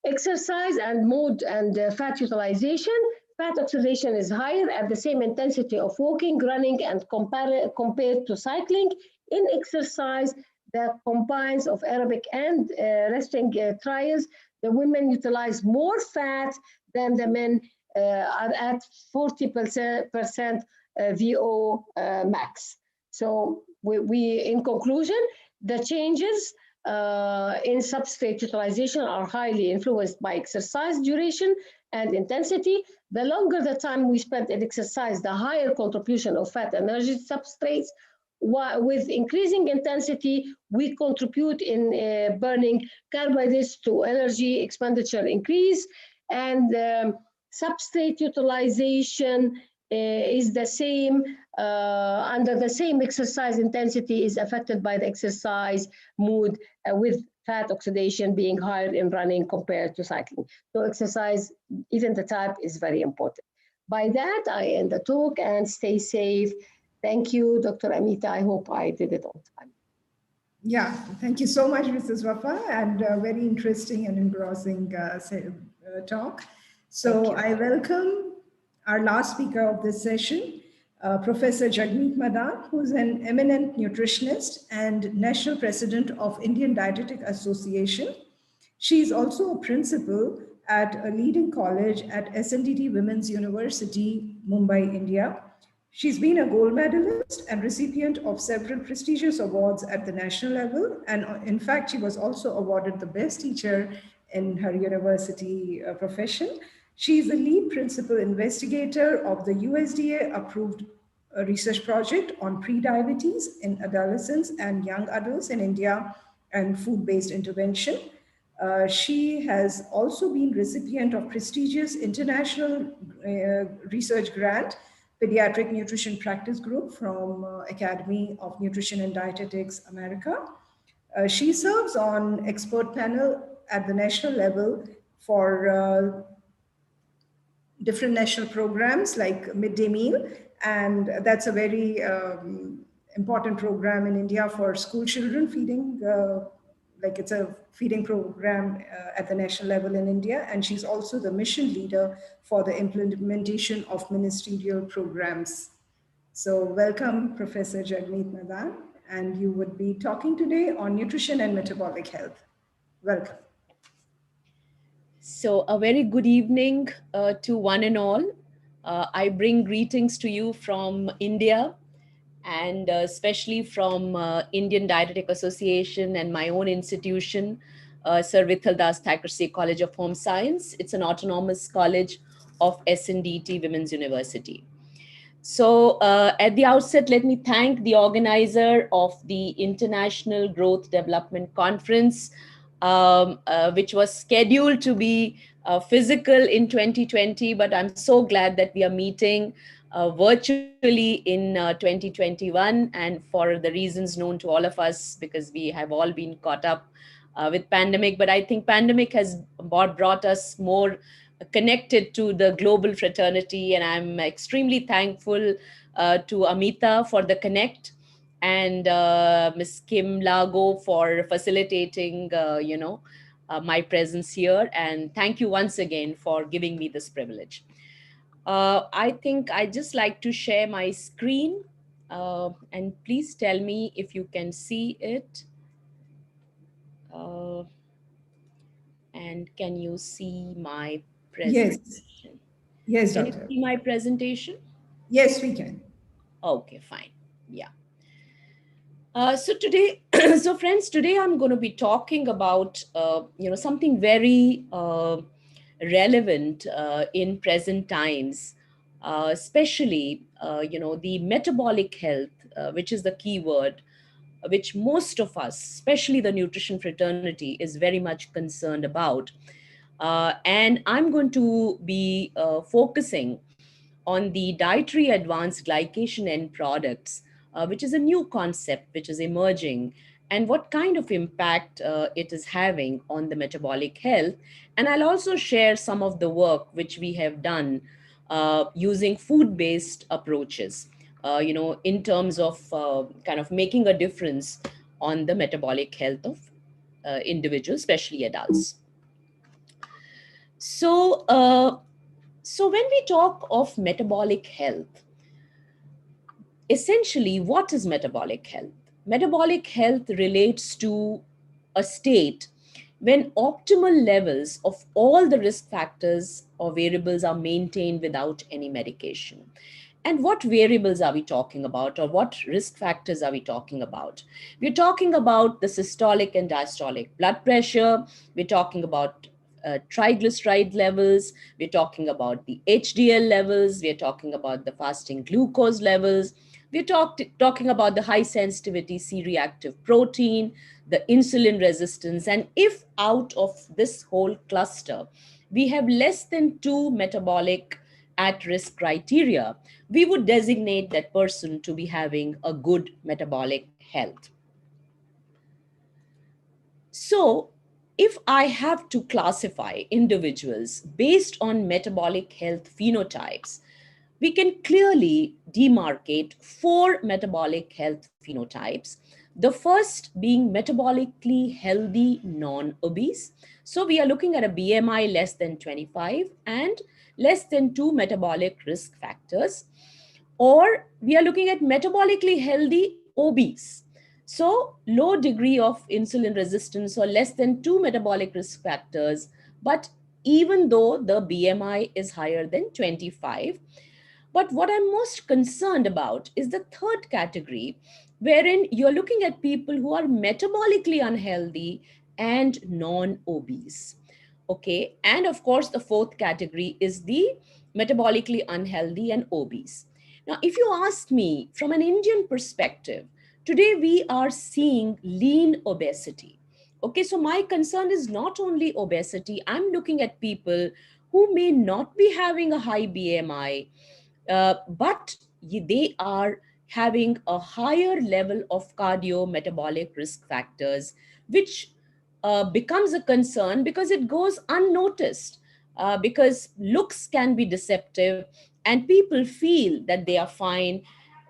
Exercise and mode and fat utilization. Fat oxidation is higher at the same intensity of walking, running, and compared to cycling. In exercise, the combines of aerobic and resting trials, the women utilize more fat than the men are at 40% VO max. So in conclusion, the changes in substrate utilization are highly influenced by exercise duration and intensity. The longer the time we spend in exercise, the higher contribution of fat and energy substrates. With increasing intensity, we contribute in burning carbohydrates to energy expenditure increase, and substrate utilization is the same under the same exercise intensity is affected by the exercise mood, with fat oxidation being higher in running compared to cycling. So exercise, even the type, is very important. By that, I end the talk, and stay safe. Thank you, Dr. Amita. I hope I did it on time. Yeah, thank you so much, Mrs. Wafa, and very interesting and engrossing talk. So I welcome our last speaker of this session, Professor Jagmeet Madan, who is an eminent nutritionist and national president of Indian Dietetic Association. She is also a principal at a leading college at SNDT Women's University, Mumbai, India. She's been a gold medalist and recipient of several prestigious awards at the national level. And in fact, she was also awarded the best teacher in her university profession. She's the lead principal investigator of the USDA-approved research project on prediabetes in adolescents and young adults in India and food-based intervention. She has also been recipient of prestigious international research grant, Pediatric Nutrition Practice Group from Academy of Nutrition and Dietetics, America. She serves on expert panel at the national level for different national programs like midday meal, and that's a very important program in India for school children feeding, like it's a feeding program at the national level in India, and she's also the mission leader for the implementation of ministerial programs. So welcome, Professor Jagmeet Madan, and you would be talking today on nutrition and metabolic health. Welcome. So a very good evening to one and all. I bring greetings to you from India, and especially from Indian Dietetic Association and my own institution, Sir Vitthal Das Thackeray College of Home Science. It's an autonomous college of SNDT Women's University. So at the outset, let me thank the organizer of the International Growth Development Conference, which was scheduled to be physical in 2020, but I'm so glad that we are meeting virtually in 2021, and for the reasons known to all of us, because we have all been caught up with pandemic. But I think pandemic has brought us more connected to the global fraternity, and I'm extremely thankful to Amita for the connect, and Ms. Kim Lago for facilitating, my presence here. And thank you once again for giving me this privilege. I think I'd just like to share my screen, and please tell me if you can see it. And can you see my presentation? Yes, Can doctor. you see my presentation? Yes, we can. Okay, fine. Yeah. So today, so friends, today I'm going to be talking about, something very relevant in present times, especially, the metabolic health, which is the key word, which most of us, especially the nutrition fraternity, is very much concerned about. And I'm going to be focusing on the dietary advanced glycation end products, which is a new concept which is emerging. and what kind of impact it is having on the metabolic health. And I'll also share some of the work which we have done using food-based approaches, in terms of kind of making a difference on the metabolic health of individuals, especially adults. So, so when we talk of metabolic health, essentially, what is metabolic health? Metabolic health relates to a state when optimal levels of all the risk factors or variables are maintained without any medication. And what variables are we talking about, or what risk factors are we talking about? We're talking about the systolic and diastolic blood pressure. We're talking about triglyceride levels. We're talking about the HDL levels. We're talking about the fasting glucose levels. We're talking about the high sensitivity C-reactive protein, the insulin resistance. And if out of this whole cluster, we have less than 2 metabolic at-risk criteria, we would designate that person to be having a good metabolic health. So, if I have to classify individuals based on metabolic health phenotypes, we can clearly demarcate 4 metabolic health phenotypes. The first being metabolically healthy non-obese. So we are looking at a BMI less than 25 and less than 2 metabolic risk factors. Or we are looking at metabolically healthy obese. So low degree of insulin resistance or less than 2 metabolic risk factors, but even though the BMI is higher than 25. But what I'm most concerned about is the third category, wherein you're looking at people who are metabolically unhealthy and non-obese. Okay, and of course, the fourth category is the metabolically unhealthy and obese. Now, if you ask me from an Indian perspective, today we are seeing lean obesity. Okay, so my concern is not only obesity, I'm looking at people who may not be having a high BMI, but they are having a higher level of cardiometabolic risk factors, which becomes a concern because it goes unnoticed, because looks can be deceptive and people feel that they are fine,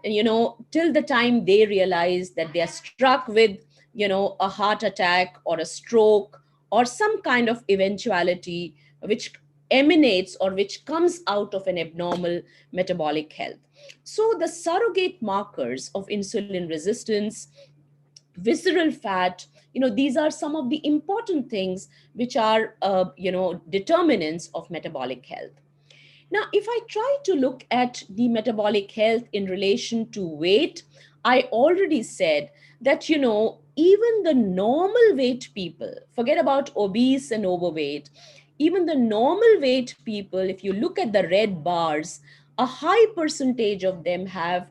till the time they realize that they are struck with, a heart attack or a stroke or some kind of eventuality which emanates or which comes out of an abnormal metabolic health. So the surrogate markers of insulin resistance, visceral fat, these are some of the important things which are, determinants of metabolic health. Now, if I try to look at the metabolic health in relation to weight, I already said that, even the normal weight people, forget about obese and overweight, even the normal weight people, if you look at the red bars, a high percentage of them have,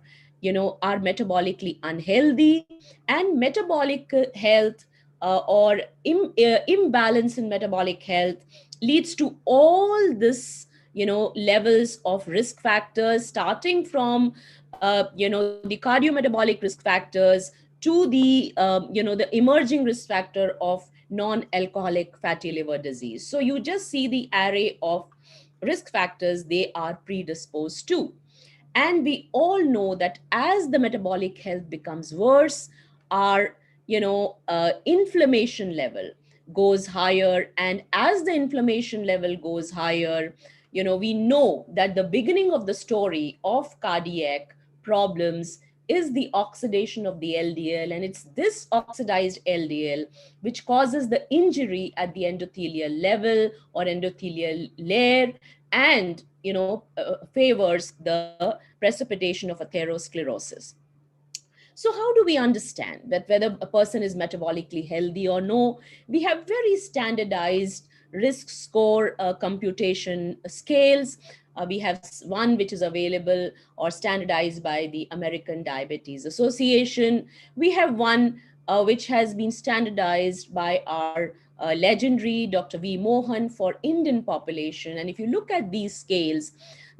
are metabolically unhealthy, and metabolic health or imbalance in metabolic health leads to all this, levels of risk factors, starting from the cardiometabolic risk factors to the the emerging risk factor of non-alcoholic fatty liver disease. So you just see the array of risk factors they are predisposed to. And we all know that as the metabolic health becomes worse, our inflammation level goes higher, and as the inflammation level goes higher, we know that the beginning of the story of cardiac problems is the oxidation of the LDL, and it's this oxidized LDL which causes the injury at the endothelial level or endothelial layer, and favors the precipitation of atherosclerosis. So how do we understand that whether a person is metabolically healthy or no? We have very standardized risk score computation scales. We have one which is available or standardized by the American Diabetes Association. We have one which has been standardized by our legendary Dr. V. Mohan for Indian population. And if you look at these scales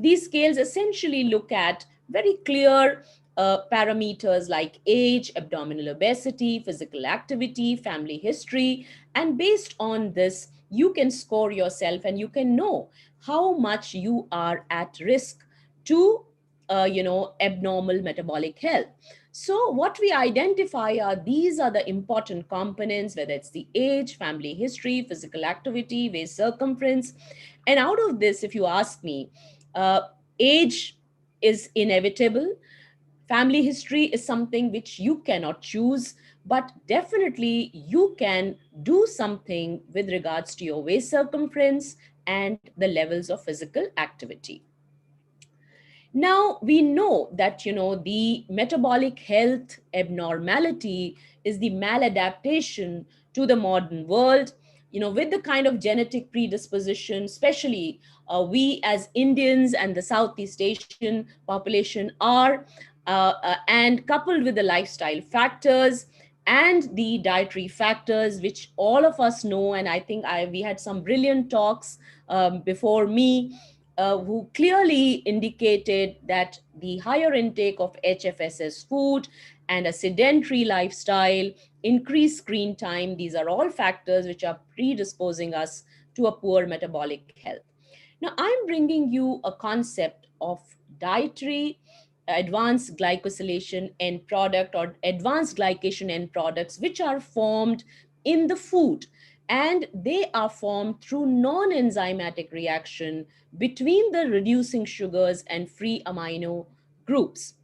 essentially look at very clear parameters like age, abdominal obesity, physical activity, family history. And based on this, you can score yourself and you can know how much you are at risk to, abnormal metabolic health. So what we identify are these are the important components, whether it's the age, family history, physical activity, waist circumference. And out of this, if you ask me, age is inevitable. Family history is something which you cannot choose, but definitely you can do something with regards to your waist circumference and the levels of physical activity. Now we know that the metabolic health abnormality is the maladaptation to the modern world. With the kind of genetic predisposition, especially we as Indians and the Southeast Asian population are, and coupled with the lifestyle factors and the dietary factors, which all of us know, and I think we had some brilliant talks before me who clearly indicated that the higher intake of HFSS food and a sedentary lifestyle, increased screen time, these are all factors which are predisposing us to a poor metabolic health. Now, I'm bringing you a concept of dietary advanced glycosylation end product or advanced glycation end products, which are formed in the food, and they are formed through non-enzymatic reaction between the reducing sugars and free amino groups.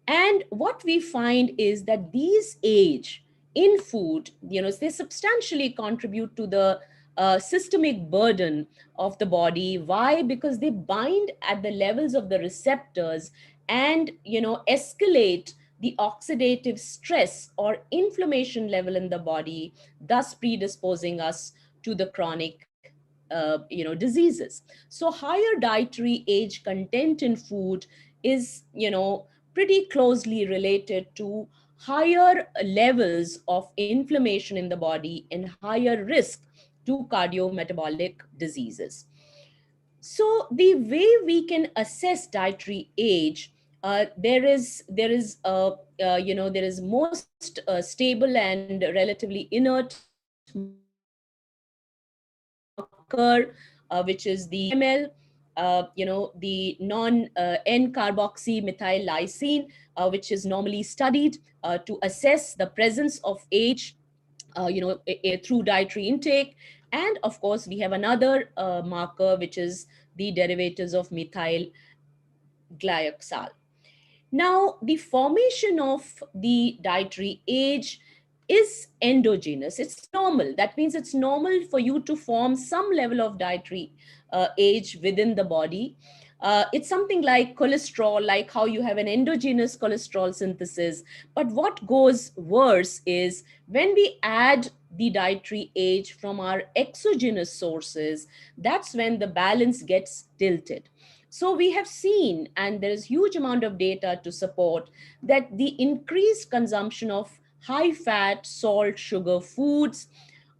And what we find is that these age in food, they substantially contribute to the systemic burden of the body. Why? Because they bind at the levels of the receptors and, escalate the oxidative stress or inflammation level in the body, thus predisposing us to the chronic diseases. So higher dietary age content in food is pretty closely related to higher levels of inflammation in the body and higher risk to cardiometabolic diseases. So the way we can assess dietary age, there is most stable and relatively inert marker, which is the NML, the non-N-carboxymethyl lysine, which is normally studied to assess the presence of age, through dietary intake. And of course, we have another marker, which is the derivatives of methyl glyoxal. Now, the formation of the dietary age is endogenous. It's normal. That means it's normal for you to form some level of dietary age within the body. It's something like cholesterol, like how you have an endogenous cholesterol synthesis. But what goes worse is when we add the dietary age from our exogenous sources, that's when the balance gets tilted. So we have seen, and there is huge amount of data to support that the increased consumption of high fat, salt, sugar foods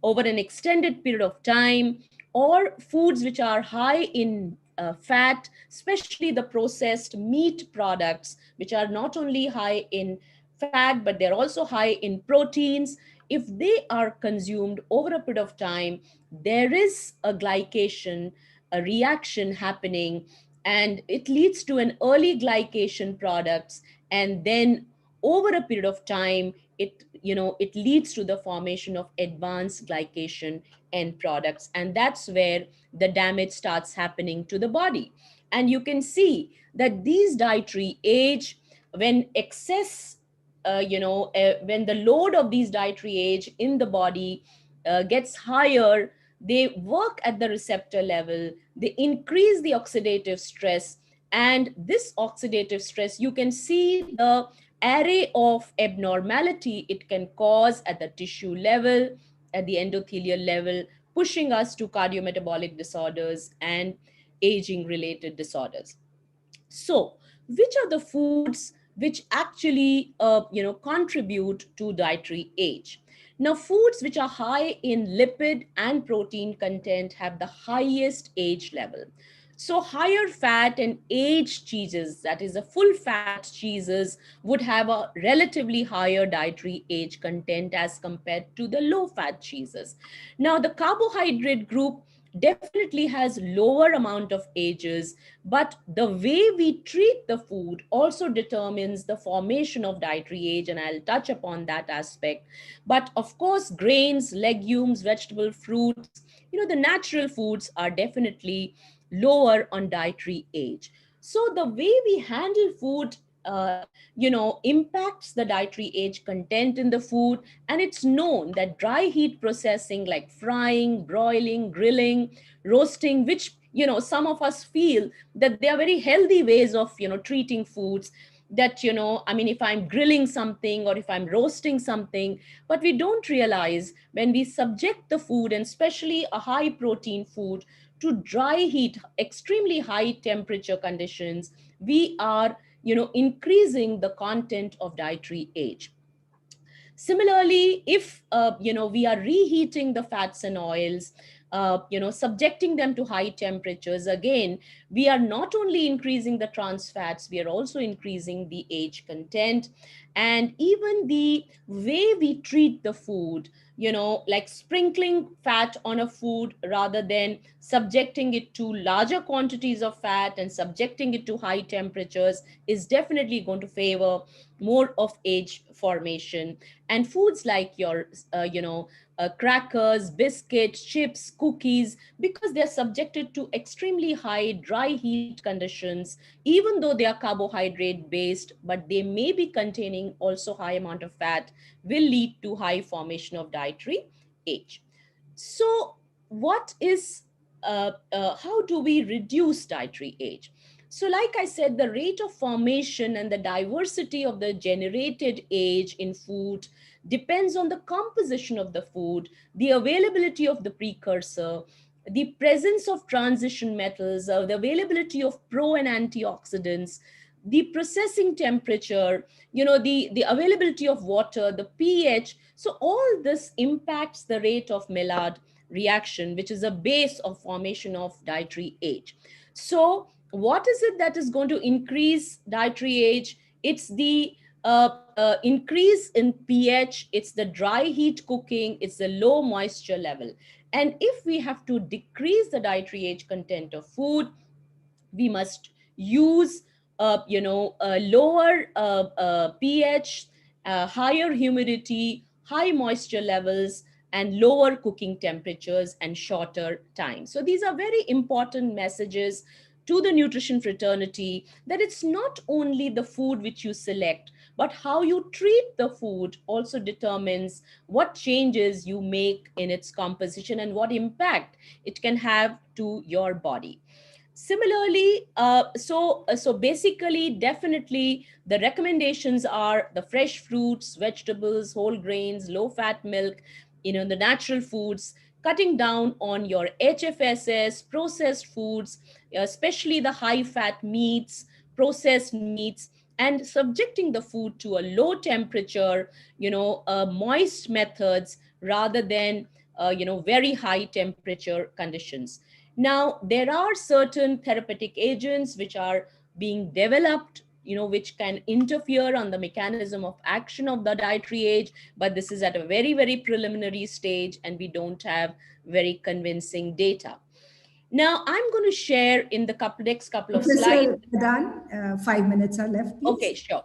over an extended period of time, or foods which are high in fat, especially the processed meat products, which are not only high in fat, but they're also high in proteins. If they are consumed over a period of time, there is a glycation, a reaction happening, and it leads to an early glycation products, and then over a period of time it leads to the formation of advanced glycation end products, and that's where the damage starts happening to the body. And you can see that these dietary age, when excess when the load of these dietary age in the body gets higher, they work at the receptor level, they increase the oxidative stress. And this oxidative stress, you can see the array of abnormality it can cause at the tissue level, at the endothelial level, pushing us to cardiometabolic disorders and aging related disorders. So, which are the foods which actually contribute to dietary age? Now, foods which are high in lipid and protein content have the highest age level. So higher fat and aged cheeses, that is the full fat cheeses, would have a relatively higher dietary age content as compared to the low fat cheeses. Now the carbohydrate group definitely has lower amount of ages, but the way we treat the food also determines the formation of dietary age, and I'll touch upon that aspect. But of course, grains, legumes, vegetable, fruits, the natural foods are definitely lower on dietary age. So the way we handle food impacts the dietary age content in the food. And it's known that dry heat processing like frying, broiling, grilling, roasting, which some of us feel that they are very healthy ways of treating foods, that I mean, if I'm grilling something or if I'm roasting something, but we don't realize when we subject the food, and especially a high protein food, to dry heat, extremely high temperature conditions, we are increasing the content of dietary age. Similarly, if we are reheating the fats and oils, subjecting them to high temperatures, again, we are not only increasing the trans fats, we are also increasing the age content. And even the way we treat the food, like sprinkling fat on a food rather than subjecting it to larger quantities of fat and subjecting it to high temperatures, is definitely going to favor more of age formation. And foods like your crackers, biscuits, chips, cookies, because they're subjected to extremely high dry heat conditions, even though they are carbohydrate based, but they may be containing also high amount of fat, will lead to high formation of dietary age. So what is how do we reduce dietary age? So like I said, the rate of formation and the diversity of the generated age in food depends on the composition of the food, the availability of the precursor, the presence of transition metals, the availability of pro and antioxidants, the processing temperature, the availability of water, the pH. So all this impacts the rate of Maillard reaction, which is a base of formation of dietary age. So what is it that is going to increase dietary age? It's the increase in pH, it's the dry heat cooking, it's the low moisture level. And if we have to decrease the dietary age content of food, we must use a lower pH, higher humidity, high moisture levels, and lower cooking temperatures and shorter time. So these are very important messages to the nutrition fraternity, that it's not only the food which you select, but how you treat the food also determines what changes you make in its composition and what impact it can have to your body. Similarly, so basically, definitely the recommendations are the fresh fruits, vegetables, whole grains, low fat milk, the natural foods, cutting down on your HFSS, processed foods, especially the high fat meats, processed meats, and subjecting the food to a low temperature, moist methods rather than very high temperature conditions. Now, there are certain therapeutic agents which are being developed, which can interfere on the mechanism of action of the dietary age, but this is at a very, very preliminary stage and we don't have very convincing data. Now, I'm going to share in the next couple of slides. Professor Madan, 5 minutes are left, please. Okay, sure.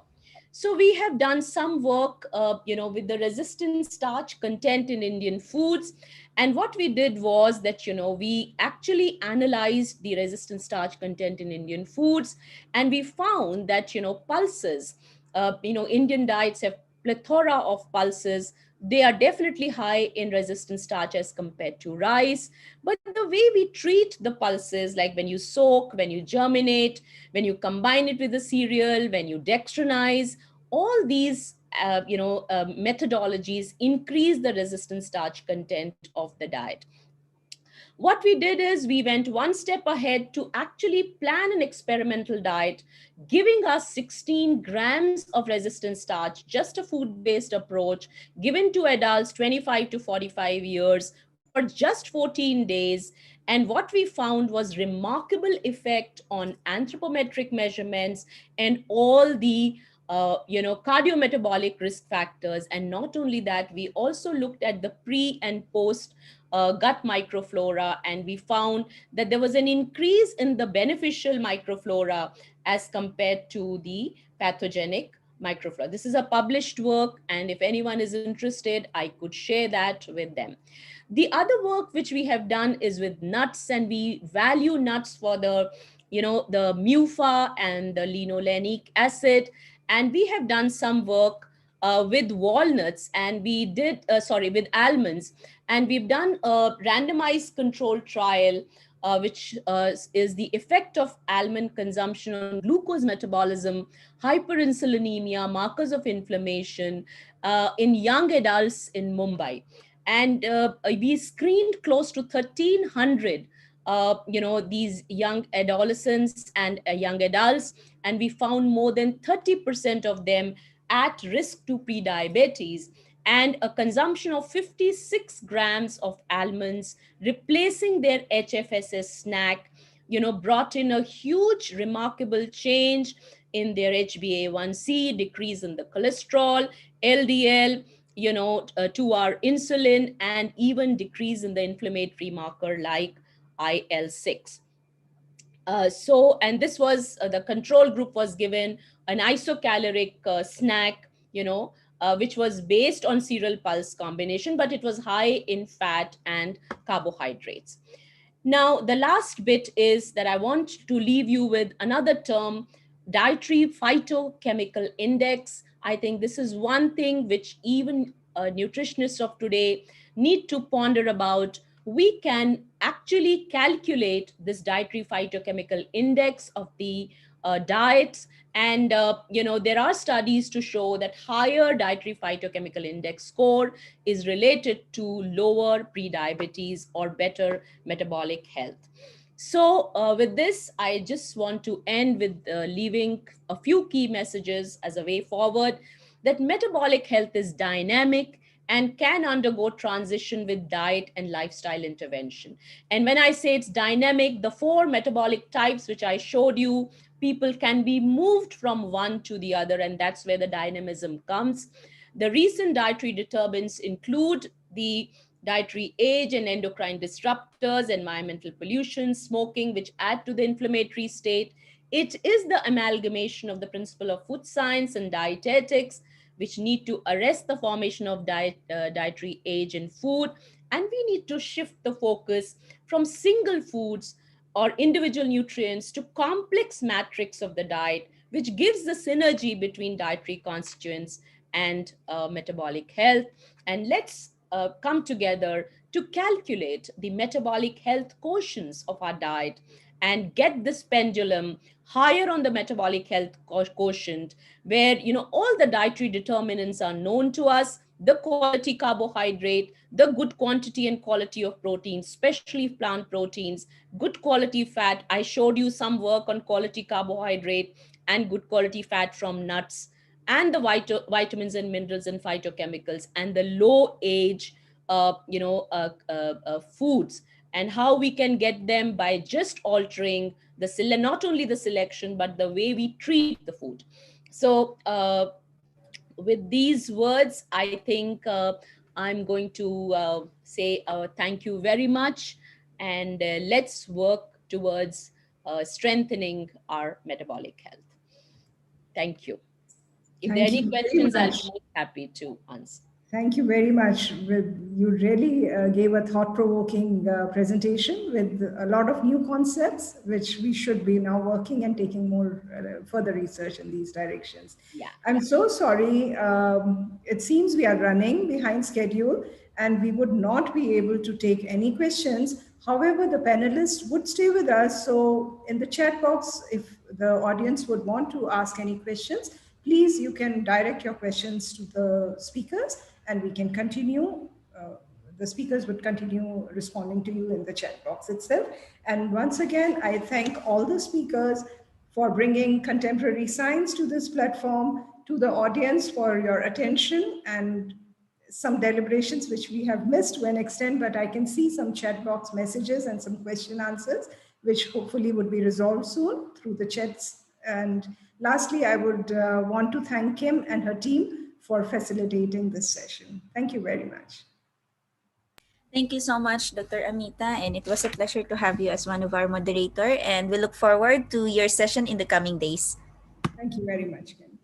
So we have done some work, with the resistant starch content in Indian foods. And what we did was that, we actually analyzed the resistant starch content in Indian foods. And we found that, pulses, Indian diets have plethora of pulses. They are definitely high in resistant starch as compared to rice. But the way we treat the pulses, like when you soak, when you germinate, when you combine it with the cereal, when you dextrinize, all these methodologies increase the resistant starch content of the diet. What we did is we went one step ahead to actually plan an experimental diet, giving us 16 grams of resistant starch, just a food-based approach, given to adults 25 to 45 years for just 14 days. And what we found was remarkable effect on anthropometric measurements and all the cardiometabolic risk factors. And not only that, we also looked at the pre and post gut microflora, and we found that there was an increase in the beneficial microflora as compared to the pathogenic microflora. This is a published work, and if anyone is interested, I could share that with them. The other work which we have done is with nuts, and we value nuts for the MUFA and the linolenic acid. And we have done some work with walnuts, and we did, with almonds, and we've done a randomized control trial which is the effect of almond consumption on glucose metabolism, hyperinsulinemia, markers of inflammation in young adults in Mumbai. And we screened close to 1,300 these young adolescents and young adults, and we found more than 30% of them at risk to prediabetes, and a consumption of 56 grams of almonds replacing their HFSS snack brought in a huge remarkable change in their HbA1c, decrease in the cholesterol, LDL, to our insulin, and even decrease in the inflammatory marker like IL-6. And this was the control group was given an isocaloric snack, which was based on cereal pulse combination, but it was high in fat and carbohydrates. Now, the last bit is that I want to leave you with another term, dietary phytochemical index. I think this is one thing which even nutritionists of today need to ponder about. We can actually calculate this dietary phytochemical index of the diets. And, there are studies to show that higher dietary phytochemical index score is related to lower prediabetes or better metabolic health. So with this, I just want to end with leaving a few key messages as a way forward, that metabolic health is dynamic and can undergo transition with diet and lifestyle intervention. And when I say it's dynamic, the 4 metabolic types which I showed you, people can be moved from one to the other, and that's where the dynamism comes. The recent dietary determinants include the dietary age and endocrine disruptors, environmental pollution, smoking, which add to the inflammatory state. It is the amalgamation of the principle of food science and dietetics, which need to arrest the formation of dietary age in food. And we need to shift the focus from single foods or individual nutrients to complex matrix of the diet, which gives the synergy between dietary constituents and metabolic health. And let's come together to calculate the metabolic health quotients of our diet and get this pendulum higher on the metabolic health quotient, where all the dietary determinants are known to us: the quality carbohydrate, the good quantity and quality of protein, especially plant proteins, good quality fat. I showed you some work on quality carbohydrate and good quality fat from nuts, and the vitamins and minerals and phytochemicals, and the low age foods, and how we can get them by just altering not only the selection, but the way we treat the food. So with these words, I think I'm going to say thank you very much, and let's work towards strengthening our metabolic health. Thank you. If there are any questions, I'll be most happy to answer. Thank you very much. You really gave a thought-provoking presentation with a lot of new concepts, which we should be now working and taking more further research in these directions. Yeah. I'm so sorry. It seems we are running behind schedule and we would not be able to take any questions. However, the panelists would stay with us. So in the chat box, if the audience would want to ask any questions, please, you can direct your questions to the speakers and we can continue. The speakers would continue responding to you in the chat box itself. And once again, I thank all the speakers for bringing contemporary science to this platform, to the audience for your attention, and some deliberations which we have missed to an extent, but I can see some chat box messages and some question answers, which hopefully would be resolved soon through the chats. And lastly, I would want to thank Kim and her team for facilitating this session. Thank you very much. Thank you so much, Dr. Amita, and it was a pleasure to have you as one of our moderator, and we look forward to your session in the coming days. Thank you very much, Kim.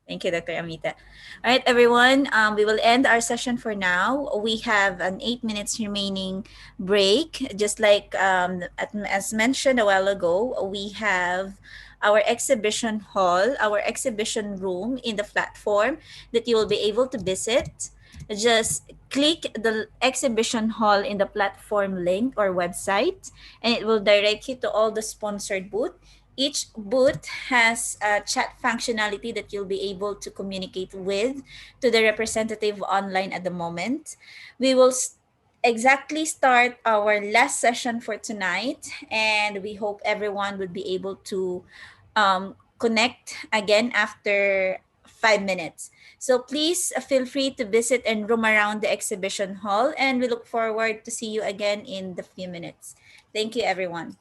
Thank you, Dr. Amita. All right, everyone, we will end our session for now. We have an 8 minutes remaining break. Just like as mentioned a while ago, we have our exhibition hall, our exhibition room in the platform that you will be able to visit. Just click the exhibition hall in the platform link or website, and it will direct you to all the sponsored booth. Each booth has a chat functionality that you'll be able to communicate with to the representative online at the moment. We will exactly start our last session for tonight, and we hope everyone would be able to connect again after 5 minutes. So please feel free to visit and roam around the exhibition hall, and we look forward to see you again in the few minutes. Thank you, everyone.